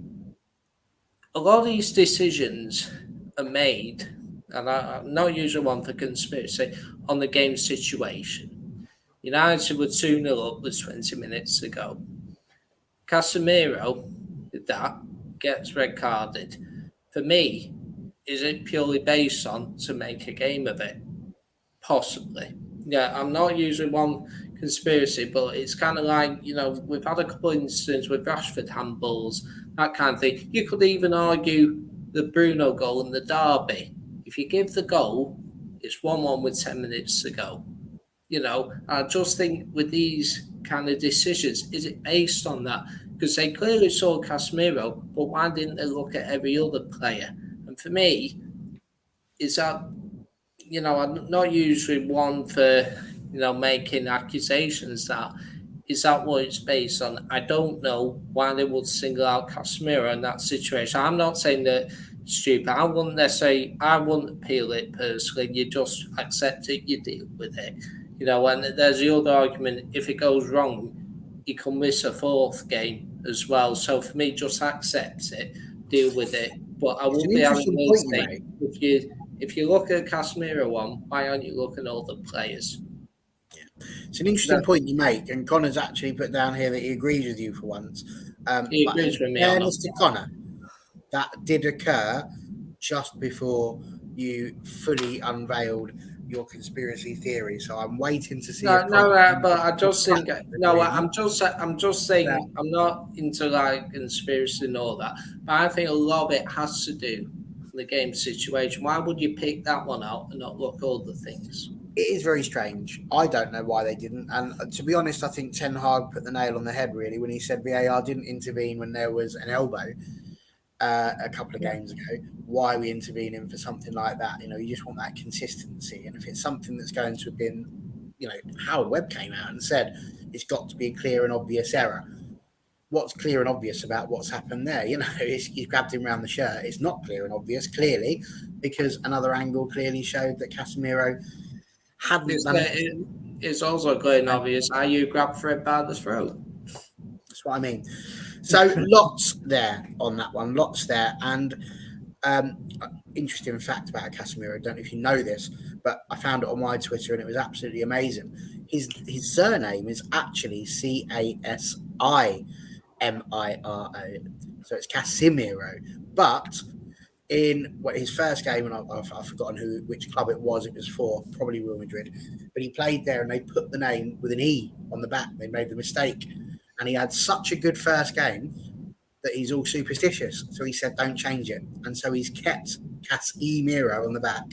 a lot of these decisions are made, and I'm not usually one for conspiracy, on the game situation. United were 2-0 up with 20 minutes to go. Casemiro did that, gets red carded. For me, is it purely based on to make a game of it? Possibly. Yeah, I'm not usually one conspiracy, but it's kind of like, we've had a couple of incidents with Rashford handballs, that kind of thing. You could even argue the Bruno goal in the derby. If you give the goal, it's 1-1 with 10 minutes to go. I just think with these kind of decisions, is it based on that? Because they clearly saw Casemiro, but why didn't they look at every other player? And for me, is that, I'm not usually one for, making accusations that is that what it's based on? I don't know why they would single out Casemiro in that situation. I'm not saying that stupid. I wouldn't appeal it personally. You just accept it, you deal with it. And there's the other argument, if it goes wrong, you can miss a fourth game as well. So for me, just accept it, deal with it. But I will be having to say, if you look at Casemiro one, why aren't you looking at all the players? It's an interesting point you make, and Connor's actually put down here that he agrees with you for once. He agrees with me. Fairness to Connor, that did occur just before you fully unveiled your conspiracy theory. So I'm waiting to see. But I just think I'm just saying I'm not into like conspiracy and all that. But I think a lot of it has to do with the game situation. Why would you pick that one out and not look at all the things? It is very strange. I don't know why they didn't. And to be honest, I think Ten Hag put the nail on the head really when he said VAR didn't intervene when there was an elbow a couple of games ago. Why are we intervening for something like that? You just want that consistency. And if it's something that's going to have been, Howard Webb came out and said it's got to be a clear and obvious error. What's clear and obvious about what's happened there? He's grabbed him around the shirt. It's not clear and obvious, clearly, because another angle clearly showed that Casemiro hadn't done it. It's also clear and obvious how you grab Fred by the throat. That's what I mean. So lots there on that one, lots there. And interesting fact about Casemiro, I don't know if you know this, but I found it on my Twitter and it was absolutely amazing. His surname is actually Casimiro. So it's Casemiro. But in his first game, and I've forgotten which club it was for, probably Real Madrid, but he played there and they put the name with an E on the back. They made the mistake. And he had such a good first game that he's all superstitious. So he said, don't change it. And so he's kept Casemiro on the back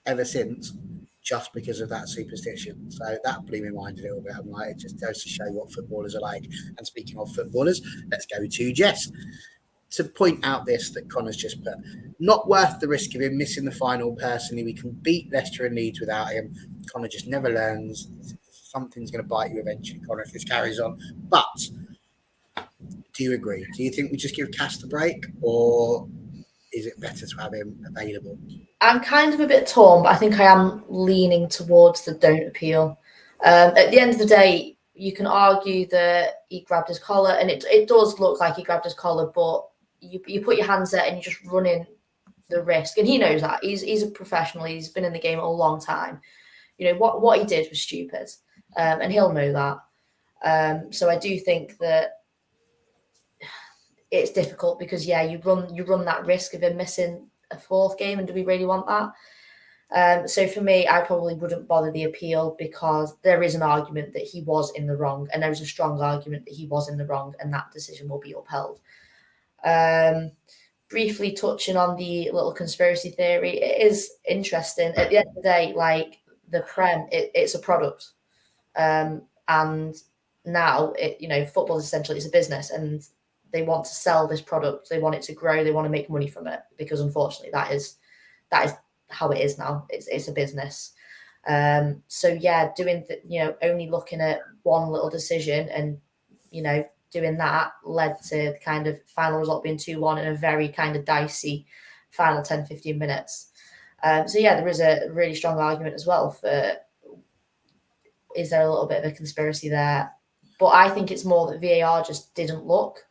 ever since, just because of that superstition. So that blew my mind a little bit. I'm like, it just goes to show what footballers are like. And speaking of footballers, let's go to Jess to point out this that Connor's just put. Not worth the risk of him missing the final personally. We can beat Leicester and Leeds without him. Connor just never learns. Something's going to bite you eventually, Connor, if this carries on. But do you agree? Do you think we just give Cass the break, or is it better to have him available? I'm kind of a bit torn, but I think I am leaning towards the don't appeal. At the end of the day, you can argue that he grabbed his collar, and it does look like he grabbed his collar, but you put your hands there and you're just running the risk. And he knows that. He's a professional. He's been in the game a long time. What he did was stupid. And he'll know that. So I do think that it's difficult because, you run that risk of him missing a fourth game, and do we really want that? So for me, I probably wouldn't bother the appeal because there is an argument that he was in the wrong, and there is a strong argument that he was in the wrong, and that decision will be upheld. Briefly touching on the little conspiracy theory, it is interesting. At the end of the day, like the Prem, it's a product. And now football is essentially it's a business, and they want to sell this product. They want it to grow. They want to make money from it because unfortunately that is how it is now. It's a business. Doing only looking at one little decision and doing that led to the kind of final result being 2-1 in a very kind of dicey final 10-15 minutes. There is a really strong argument as well for, is there a little bit of a conspiracy there? But I think it's more that VAR just didn't look.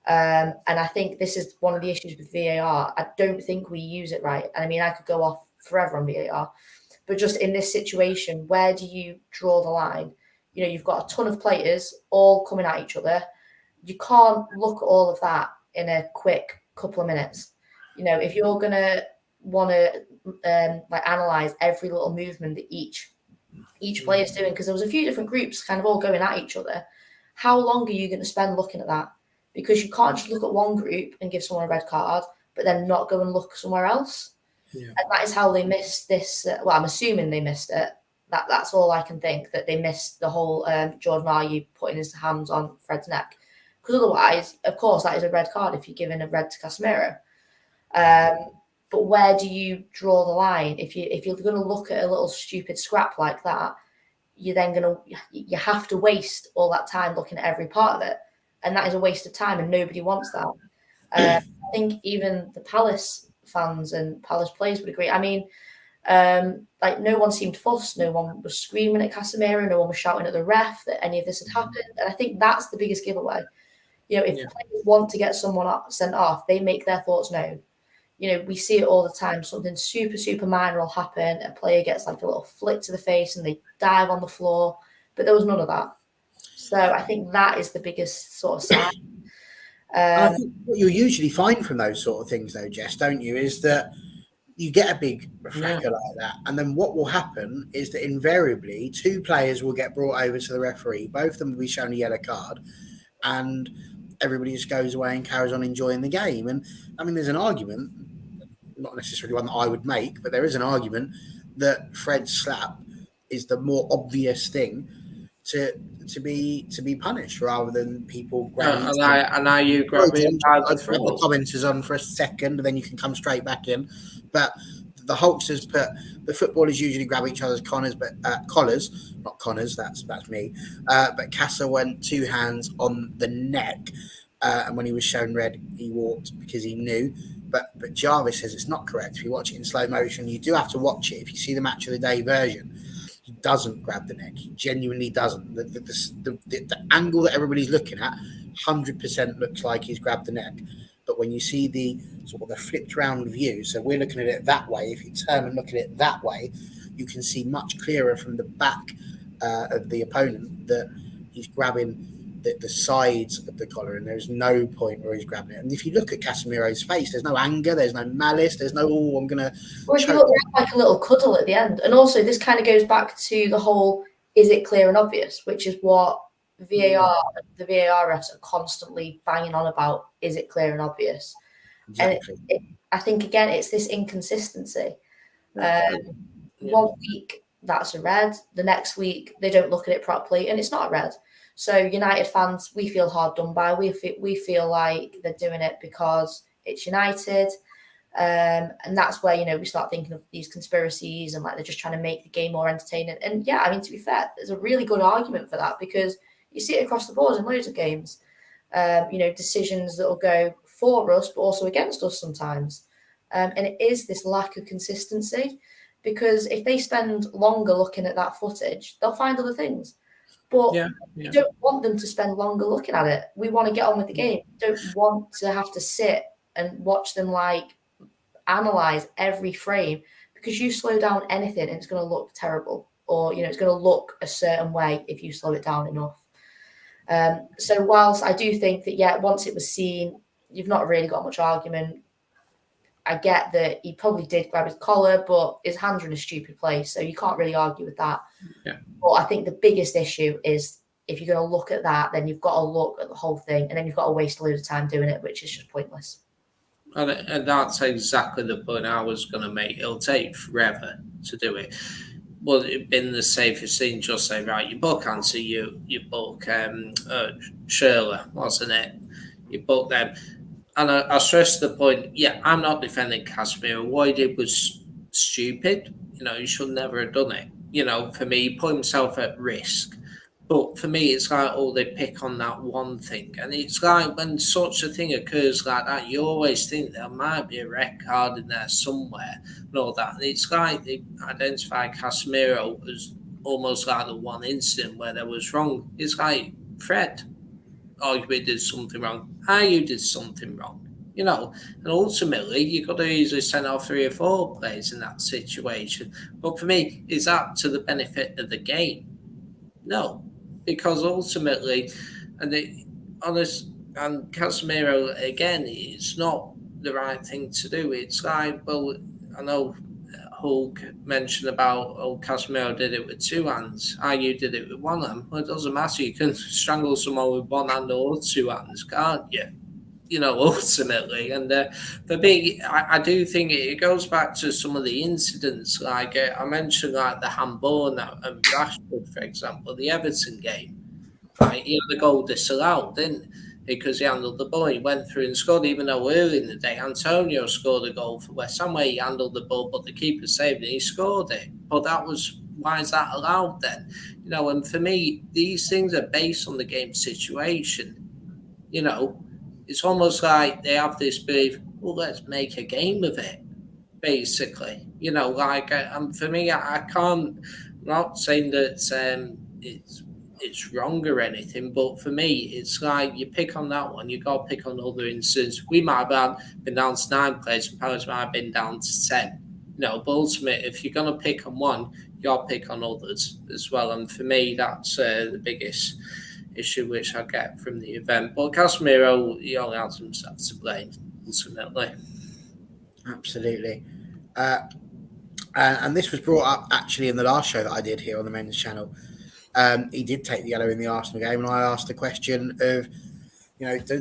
And I think this is one of the issues with VAR. I don't think we use it right. And I mean, I could go off forever on VAR. But just in this situation, where do you draw the line? You've got a ton of players all coming at each other. You can't look at all of that in a quick couple of minutes. If you're going to want to analyze every little movement that each each player's doing, because there was a few different groups kind of all going at each other. How long are you going to spend looking at that? Because you can't just look at one group and give someone a red card, but then not go and look somewhere else. Yeah. And that is how they missed this. Well, I'm assuming they missed it. That's all I can think, that they missed the whole George Marley putting his hands on Fred's neck. Because otherwise, of course, that is a red card if you're giving a red to Casemiro. But where do you draw the line? If you're going to look at a little stupid scrap like that, you have to waste all that time looking at every part of it, and that is a waste of time, and nobody wants that. I think even the Palace fans and Palace players would agree. I mean, like, no one seemed fussed, no one was screaming at Casemiro, no one was shouting at the ref that any of this had happened, and I think that's the biggest giveaway. You know, if players want to get someone sent off, they make their thoughts known. You know, we see it all the time. Something super, super minor will happen. A player gets like a little flick to the face and they dive on the floor. But there was none of that. So I think that is the biggest sort of sign. I think what you usually find from those sort of things, though, Jess, don't you, is that you get a big refracker like that. And then what will happen is that invariably 2 players will get brought over to the referee. Both of them will be shown a yellow card. And everybody just goes away and carries on enjoying the game. And, I mean, there's an argument, not necessarily one that I would make, but there is an argument that Fred's slap is the more obvious thing to be punished, rather than people grabbing. And are you grabbing by the throat? The commenters on for a second, and then you can come straight back in. But the Hulksters the footballers usually grab each other's collars, not Connors. That's me. But Casa went 2 hands on the neck, and when he was shown red, he walked because he knew. But Jarvis says it's not correct. If you watch it in slow motion, you do have to watch it. If you see the match of the day version, he doesn't grab the neck. He genuinely doesn't. The angle that everybody's looking at, 100% looks like he's grabbed the neck. But when you see the sort of the flipped round view, so we're looking at it that way. If you turn and look at it that way, you can see much clearer from the back of the opponent that he's grabbing the sides of the collar, and there's no point where he's grabbing it. And if you look at Casemiro's face, there's no anger, there's no malice, there's no, I'm going to... Well, if you look like a little cuddle at the end. And also, this kind of goes back to the whole, is it clear and obvious, which is what the VAR refs are constantly banging on about. Is it clear and obvious? Exactly. And I think, again, it's this inconsistency. 1 week, that's a red. The next week, they don't look at it properly, and it's not a red. So United fans, we feel hard done by. We feel like they're doing it because it's United. And that's where, you know, we start thinking of these conspiracies and like they're just trying to make the game more entertaining. And yeah, I mean, to be fair, there's a really good argument for that, because you see it across the board in loads of games. You know, decisions that will go for us, but also against us sometimes. And it is this lack of consistency, because if they spend longer looking at that footage, they'll find other things. But we don't want them to spend longer looking at it. We want to get on with the game. We don't want to have to sit and watch them like analyze every frame, because you slow down anything and it's going to look terrible, or, you know, it's going to look a certain way if you slow it down enough. So whilst I do think that, once it was seen, you've not really got much argument. I get that he probably did grab his collar, but his hands are in a stupid place, so you can't really argue with that. Yeah. But I think the biggest issue is, if you're going to look at that, then you've got to look at the whole thing, and then you've got to waste a load of time doing it, which is just pointless. And that's exactly the point I was going to make. It'll take forever to do it. Well, it'd been the safest thing, just say, right, you book Anthony, you book Shirley, wasn't it? You book them. And I stress the point, I'm not defending Casemiro. What he did was stupid. You know, he should never have done it. You know, for me, he put himself at risk. But for me, it's like, they pick on that one thing. And it's like, when such a thing occurs like that, you always think there might be a red card in there somewhere and all that. And it's like they identify Casemiro as almost like the one incident where there was wrong. It's like, Fred arguably did something wrong. You did something wrong. You know, and ultimately, you could have easily sent off 3 or 4 players in that situation. But for me, is that to the benefit of the game? No. Because ultimately, and Casemiro, again, it's not the right thing to do. It's like, well, I know Hulk mentioned about Casemiro did it with two hands. You did it with one hand. Well, it doesn't matter. You can strangle someone with one hand or two hands, can't you? Ultimately. And for me, I do think it goes back to some of the incidents. Like I mentioned, like the handball and Rashford, for example, the Everton game. Right, he had the goal disallowed, didn't he? Because he handled the ball. He went through and scored, even though early in the day, Antonio scored a goal for West Ham where he handled the ball, but the keeper saved it and he scored it. But why is that allowed then? And for me, these things are based on the game situation. It's almost like they have this belief, well, let's make a game of it, basically. For me, I can't, I'm not saying that it's wrong or anything, but for me, it's like you pick on that one, you got to pick on other instances. We might have been down to 9 players, and Palace might have been down to 10. But ultimately, if you're going to pick on one, you got to pick on others as well. And for me, that's the biggest issue which I get from the event. But Casemiro, he only has himself to blame, ultimately. Absolutely. And this was brought up actually in the last show that I did here on the men's channel. He did take the yellow in the Arsenal game, and I asked the question of,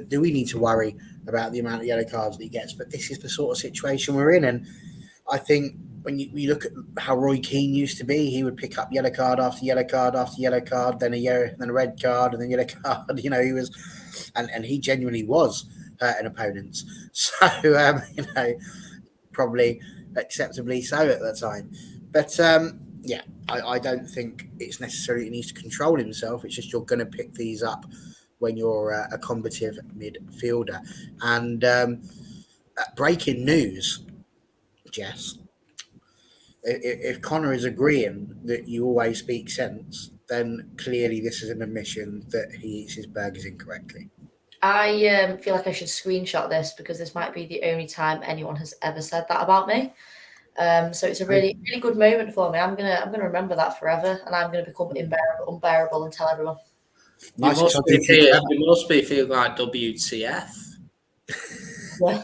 do we need to worry about the amount of yellow cards that he gets? But this is the sort of situation we're in, and I think when you look at how Roy Keane used to be, he would pick up yellow card after yellow card after yellow card, then a red card, and then yellow card. He was, and he genuinely was hurting opponents. So probably acceptably so at that time. But yeah, I don't think it's necessarily he needs to control himself. It's just you're going to pick these up when you're a combative midfielder. And breaking news, Jess. If Connor is agreeing that you always speak sense, then clearly this is an admission that he eats his burgers incorrectly. I feel like I should screenshot this because this might be the only time anyone has ever said that about me. So it's a really, really good moment for me. I'm gonna remember that forever, and I'm gonna become unbearable and tell everyone. Nice. You must be feeling like WTF. Yeah.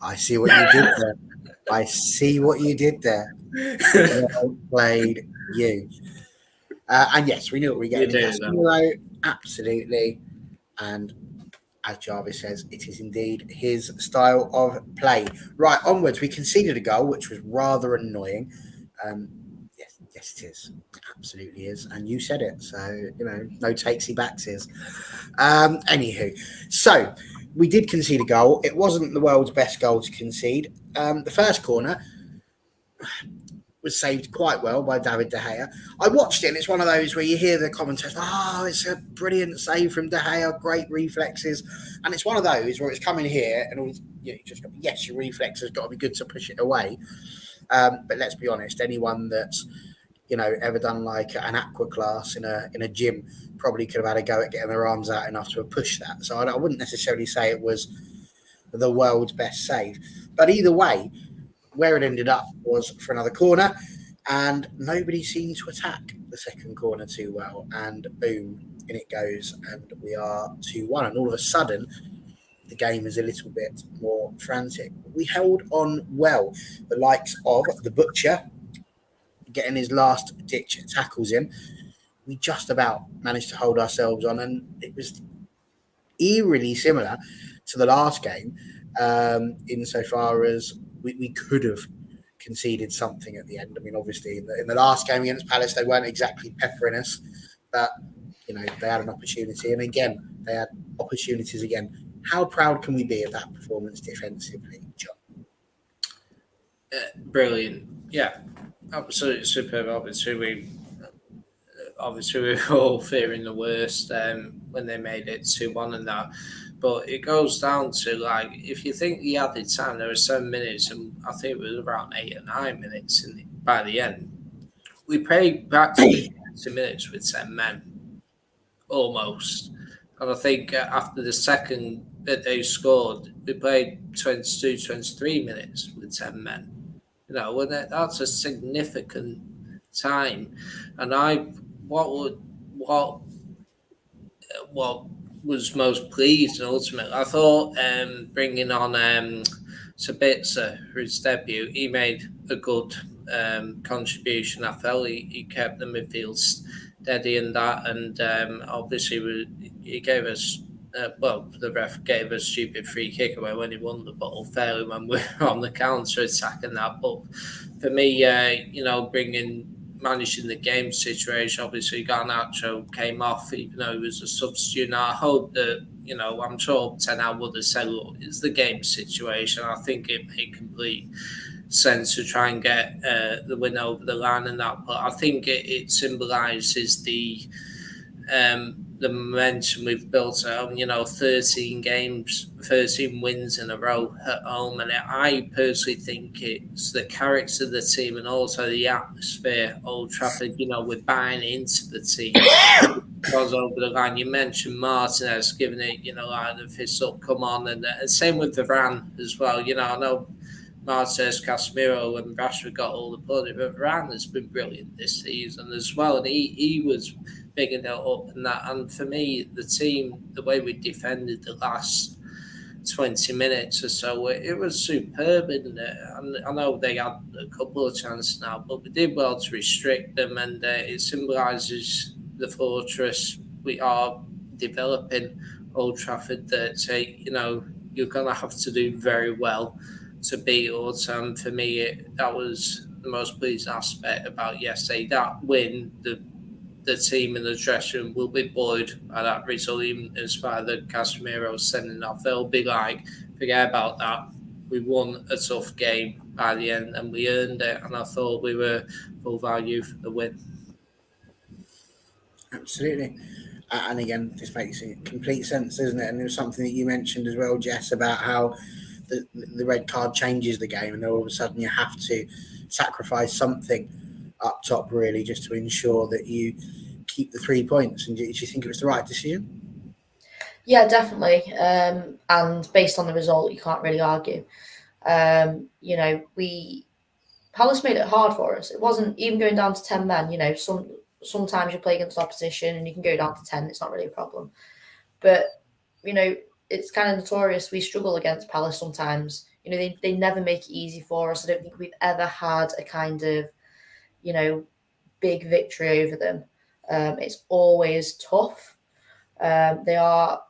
I see what you did there. I see what you did there. Well played, you. And yes, we knew what we were getting. Absolutely. And as Jarvis says, it is indeed his style of play. Right, onwards, we conceded a goal, which was rather annoying. Yes, it is. It absolutely is. And you said it. So, no takesy backses. Anywho, so we did concede a goal. It wasn't the world's best goal to concede. The first corner was saved quite well by David De Gea. I watched it, and it's one of those where you hear the commentators, it's a brilliant save from De Gea, great reflexes. And it's one of those where it's coming here, and you just go, yes, your reflex has got to be good to push it away. But let's be honest, anyone that's ever done like an aqua class in a gym probably could have had a go at getting their arms out enough to push that. So I wouldn't necessarily say it was the world's best save. But either way, where it ended up was for another corner, and nobody seemed to attack the second corner too well. And boom, in it goes, and we are 2-1. And all of a sudden, the game is a little bit more frantic. We held on well. The likes of the Butcher getting his last-ditch tackles in. We just about managed to hold ourselves on, and it was eerily similar to the last game, insofar as we could have conceded something at the end. I mean, obviously, in the last game against Palace, they weren't exactly peppering us, but, they had an opportunity. And again, they had opportunities again. How proud can we be of that performance defensively, John? Brilliant. Yeah, absolutely superb. Obviously, we were all fearing the worst when they made it 2-1 and that. But it goes down to, like, if you think the added time, there were 7 minutes, and I think it was around 8 or 9 minutes by the end. We played practically 20 minutes with 10 men, almost. And I think after the second that they scored, we played 22, 23 minutes with 10 men. That's a significant time. And what was most pleased and ultimately, I thought bringing on Sabitzer for his debut, he made a good contribution. I felt he kept the midfield steady in that, and obviously he gave us. The ref gave a stupid free kick away when he won the ball fairly when we were on the counter attack and that. But for me, managing the game situation, obviously Garnacho came off even though he was a substitute. And I hope that, I'm sure Ten Hag would have said, look, it's the game situation. I think it made complete sense to try and get the win over the line and that. But I think it symbolises the momentum we've built at home, 13 games, 13 wins in a row at home. And I personally think it's the character of the team and also the atmosphere, Old Trafford, we're buying into the team. Goes over the line. You mentioned Martinez giving it, like the fist up, come on. And same with Varane as well. I know Marcus, Casemiro and Rashford got all the blood, but Varane has been brilliant this season as well, and he was bigging it up and that. And for me, the team, the way we defended the last 20 minutes or so, it was superb, isn't it? And I know they had a couple of chances now, but we did well to restrict them, and it symbolises the fortress we are developing, Old Trafford, that you're going to have to do very well to beat us. And for me, that was the most pleasing aspect about yesterday. That win, the team in the dressing room will be buoyed by that result, even in spite of the Casemiro sending off. They'll be like, forget about that. We won a tough game by the end and we earned it. And I thought we were full value for the win. Absolutely. And again, this makes complete sense, doesn't it? And it was something that you mentioned as well, Jess, about how the red card changes the game, and all of a sudden you have to sacrifice something up top, really, just to ensure that you keep the 3 points. And do you think it was the right decision? Yeah, definitely. And based on the result, you can't really argue. Palace made it hard for us. It wasn't even going down to 10 men. Sometimes you play against opposition and you can go down to 10. It's not really a problem. But, it's kind of notorious. We struggle against Palace sometimes. They never make it easy for us. I don't think we've ever had a kind of, big victory over them. It's always tough. They are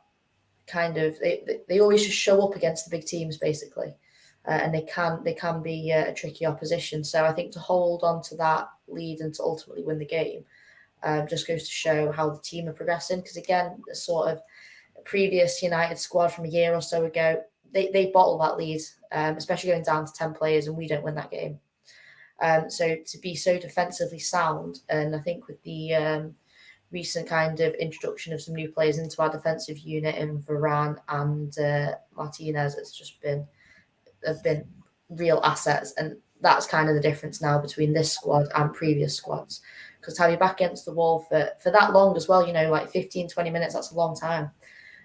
kind of, they always just show up against the big teams, basically. And they can be a tricky opposition. So I think to hold on to that lead and to ultimately win the game just goes to show how the team are progressing. Because again, the sort of previous United squad from a year or so ago, they bottle that lead, especially going down to 10 players, and we don't win that game. So to be so defensively sound, and I think with the recent kind of introduction of some new players into our defensive unit in Varane and Martinez, have been real assets, and that's kind of the difference now between this squad and previous squads. Because to have you back against the wall for that long as well, like 15, 20 minutes, that's a long time.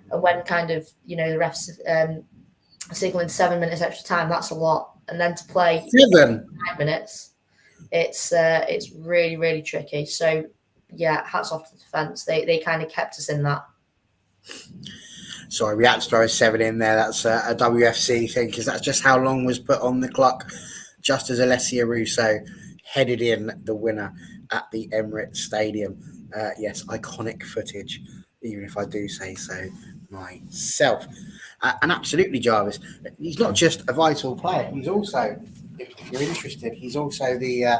And when kind of, the refs signaling 7 minutes extra time, that's a lot. And then to play 5 minutes, it's really, really tricky. So, yeah, hats off to the defence. They kind of kept us in that. Sorry, we had to throw a 7 in there. That's a WFC thing, because that's just how long was put on the clock, just as Alessia Russo headed in the winner at the Emirates Stadium. Yes, iconic footage, even if I do say so myself. And absolutely, Jarvis, he's not just a vital player. He's also, if you're interested, he's also the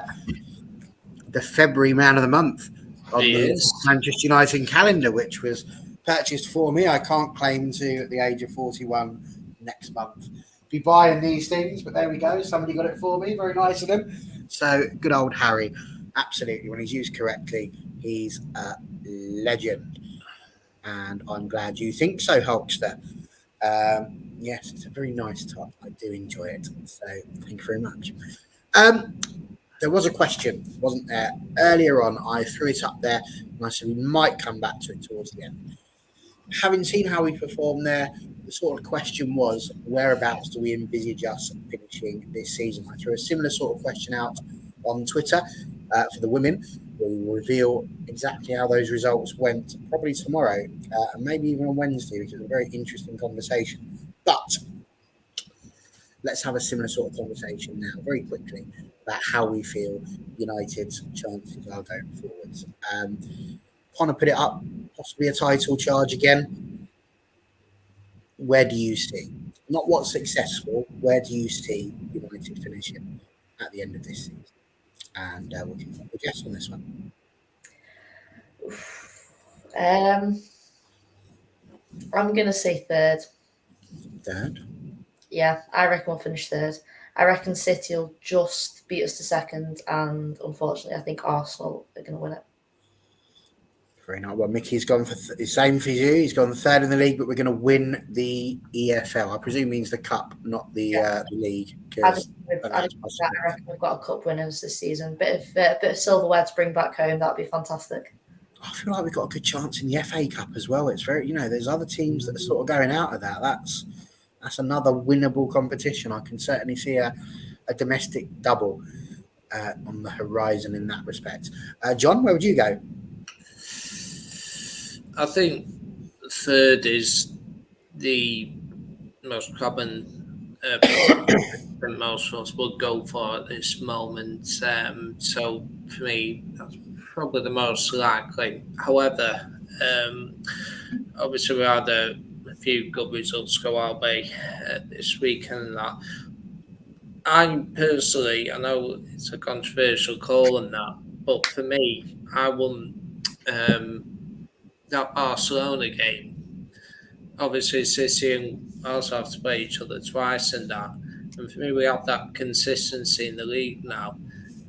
February Man of the Month on the Manchester United calendar, which was purchased for me. I can't claim to, at the age of 41 next month, be buying these things, but there we go. Somebody got it for me. Very nice of them. So good old Harry. Absolutely. When he's used correctly, he's a legend. And I'm glad you think so, Hulkster. Yes, it's a very nice top. I do enjoy it. So thank you very much. There was a question, wasn't there? Earlier on, I threw it up there and I said we might come back to it towards the end. Having seen how we performed there, the sort of question was, whereabouts do we envisage us finishing this season? I threw a similar sort of question out on Twitter for the women. We will reveal exactly how those results went probably tomorrow and maybe even on Wednesday, which is a very interesting conversation. But let's have a similar sort of conversation now, very quickly, about how we feel United's chances are going forwards. Connor put it up, possibly a title charge again. Where do you see? Not what's successful, where do you see United finishing at the end of this season? And we'll kick off with Jess on this one. I'm going to say third. Third? Yeah, I reckon we'll finish third. I reckon City will just beat us to second, and unfortunately, I think Arsenal are going to win it. Very nice. Well, Mickey's gone for the same for you. He's gone third in the league, but we're going to win the EFL. I presume means the cup, not the league. I reckon we've got a cup winners this season. Bit of silverware to bring back home. That'd be fantastic. I feel like we've got a good chance in the FA Cup as well. It's very, there's other teams that are sort of going out of that. That's another winnable competition. I can certainly see a domestic double on the horizon in that respect. John, where would you go? I think third is the most common that most of us would go for at this moment. So for me, that's probably the most likely. However, obviously we had a few good results go our way this weekend. I personally, I know it's a controversial call and that, but for me, I wouldn't. That Barcelona game, obviously City and also have to play each other twice and that. And for me, we have that consistency in the league now.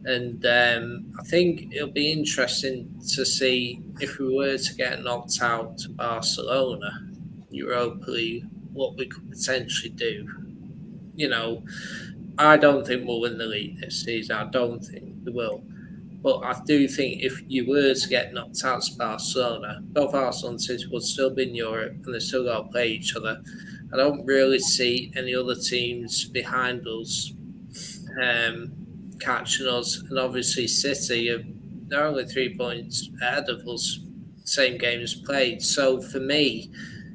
And I think it'll be interesting to see if we were to get knocked out to Barcelona, Europa League, what we could potentially do. I don't think we'll win the league this season. I don't think we will. But I do think if you were to get knocked out to Barcelona, both Arsenal and City would still be in Europe and they still got to play each other. I don't really see any other teams behind us catching us. And obviously City, they're only 3 points ahead of us, same games played. So for me,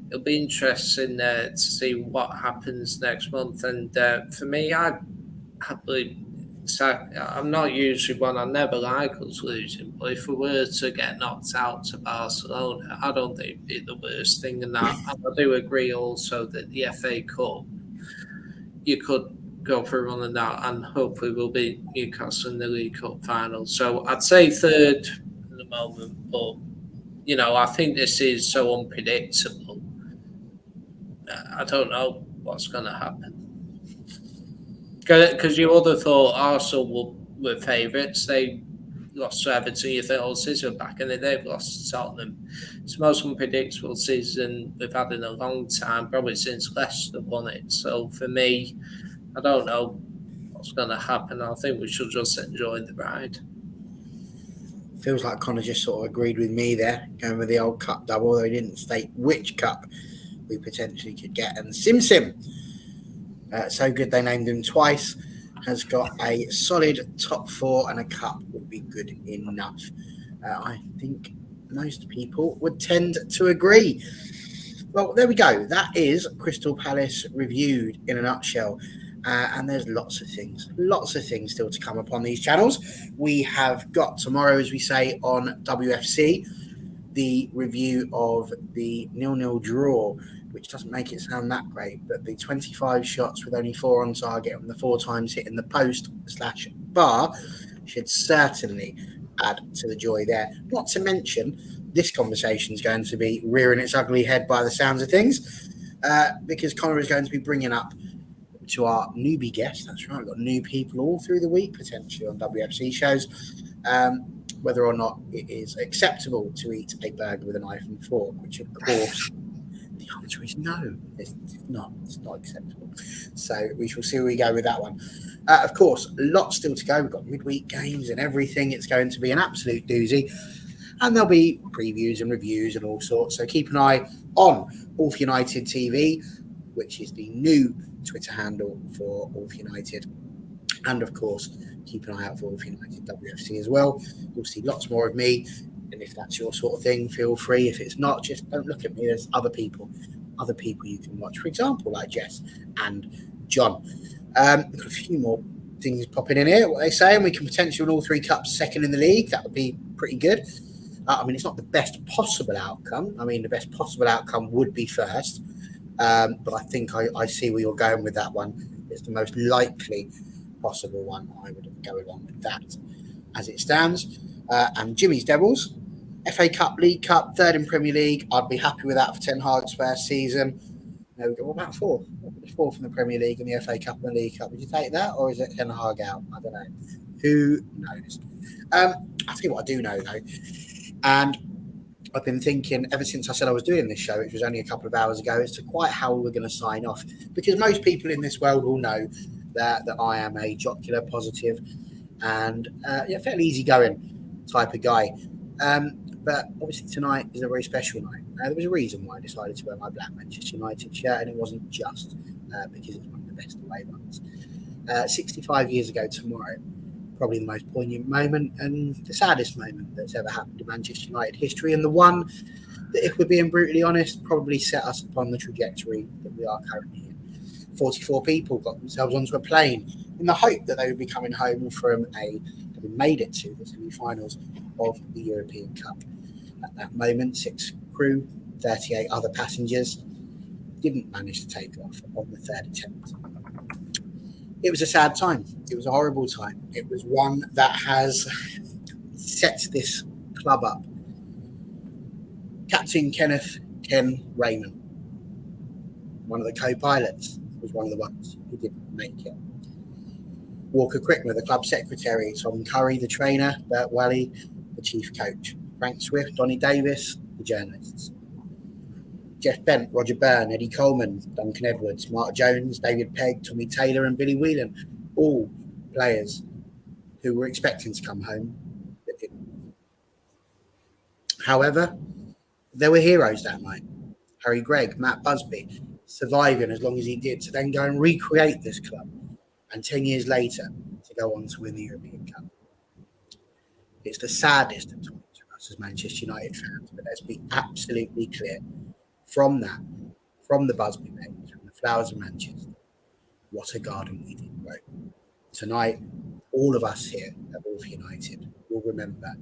it'll be interesting to see what happens next month. And for me, I'd happily... I'm not usually one, I never like us losing, but if we were to get knocked out to Barcelona, I don't think it'd be the worst thing in that. And I do agree also that the FA Cup, you could go for a run in that, and hopefully we'll beat Newcastle in the League Cup final. So I'd say third at the moment, but I think this is so unpredictable. I don't know what's going to happen. Because you would have thought Arsenal were favourites. They lost to Everton. You think, City were back, and then they've lost to Tottenham. It's the most unpredictable season we've had in a long time, probably since Leicester won it. So for me, I don't know what's going to happen. I think we should just enjoy the ride. Feels like Connor just sort of agreed with me there, going with the old cup double, although he didn't state which cup we potentially could get. And Sim, so good they named him twice, has got a solid top four, and a cup would be good enough. I think most people would tend to agree. Well, there we go. That is Crystal Palace reviewed in a nutshell. And there's lots of things still to come upon these channels. We have got tomorrow, as we say, on WFC, the review of the 0-0 draw, which doesn't make it sound that great, but the 25 shots with only 4 on target and the 4 times hitting the post/bar should certainly add to the joy there. Not to mention, this conversation is going to be rearing its ugly head by the sounds of things, because Connor is going to be bringing up to our newbie guests. That's right, we've got new people all through the week, potentially on WFC shows, whether or not it is acceptable to eat a burger with a knife and fork, which of course... The answer is no, it's not acceptable. So we shall see where we go with that one. Of course, lots still to go. We've got midweek games and everything. It's going to be an absolute doozy. And there'll be previews and reviews and all sorts. So keep an eye on All for United TV, which is the new Twitter handle for All for United. And of course, keep an eye out for All for United WFC as well. You'll see lots more of me. And if that's your sort of thing, feel free. If it's not, just don't look at me. There's other people you can watch. For example, like Jess and John. We've got a few more things popping in here. What they saying? We can potentially win all 3 cups, second in the league. That would be pretty good. I mean, it's not the best possible outcome. I mean, the best possible outcome would be first. But I think I see where you're going with that one. It's the most likely possible one. I would go along with that as it stands. And Jimmy's Devils, FA Cup, League Cup, 3rd in Premier League. I'd be happy with that for Ten Hag's first season. There we go. What about 4? What 4 from the Premier League and the FA Cup and the League Cup? Would you take that, or is it Ten Hag out? I don't know. Who knows? I'll tell you what I do know, though. And I've been thinking ever since I said I was doing this show, which was only a couple of hours ago, as to quite how we're going to sign off. Because most people in this world will know that I am a jocular, positive, and fairly easygoing type of guy. But obviously tonight is a very special night. There was a reason why I decided to wear my black Manchester United shirt, and it wasn't just because it's one of the best away runs. 65 years ago tomorrow, probably the most poignant moment and the saddest moment that's ever happened in Manchester United history, and the one that, if we're being brutally honest, probably set us upon the trajectory that we are currently in. 44 people got themselves onto a plane in the hope that they would be coming home from having made it to the semi-finals of the European Cup. At that moment, 6 crew, 38 other passengers didn't manage to take off on the 3rd attempt. It was a sad time. It was a horrible time. It was one that has set this club up. Captain Ken Raymond, one of the co-pilots, was one of the ones who didn't make it. Walker Crickner, the club secretary, Tom Curry, the trainer, Bert Wally, the chief coach, Frank Swift, Donny Davis, the journalists, Jeff Bent, Roger Byrne, Eddie Coleman, Duncan Edwards, Mark Jones, David Pegg, Tommy Taylor and Billy Whelan, all players who were expecting to come home but didn't. However, there were heroes that night. Harry Gregg, Matt Busby, surviving as long as he did to then go and recreate this club, and 10 years later to go on to win the European Cup. It's the saddest of times for us as Manchester United fans, but let's be absolutely clear. From the Busby Babes, from the Flowers of Manchester, what a garden we did grow. Tonight, all of us here at Wolf United will remember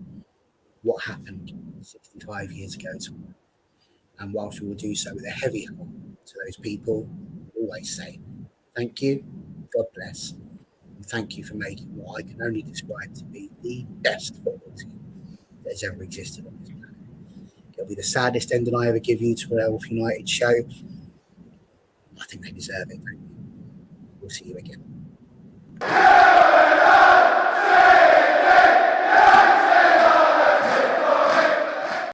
what happened 65 years ago tomorrow. And whilst we will do so with a heavy heart to those people, we always say, thank you, God bless, and thank you for making what I can only describe to be the best football team that has ever existed on this planet. It'll be the saddest ending I ever give you to a Wolf United show. I think they deserve it. We'll see you again.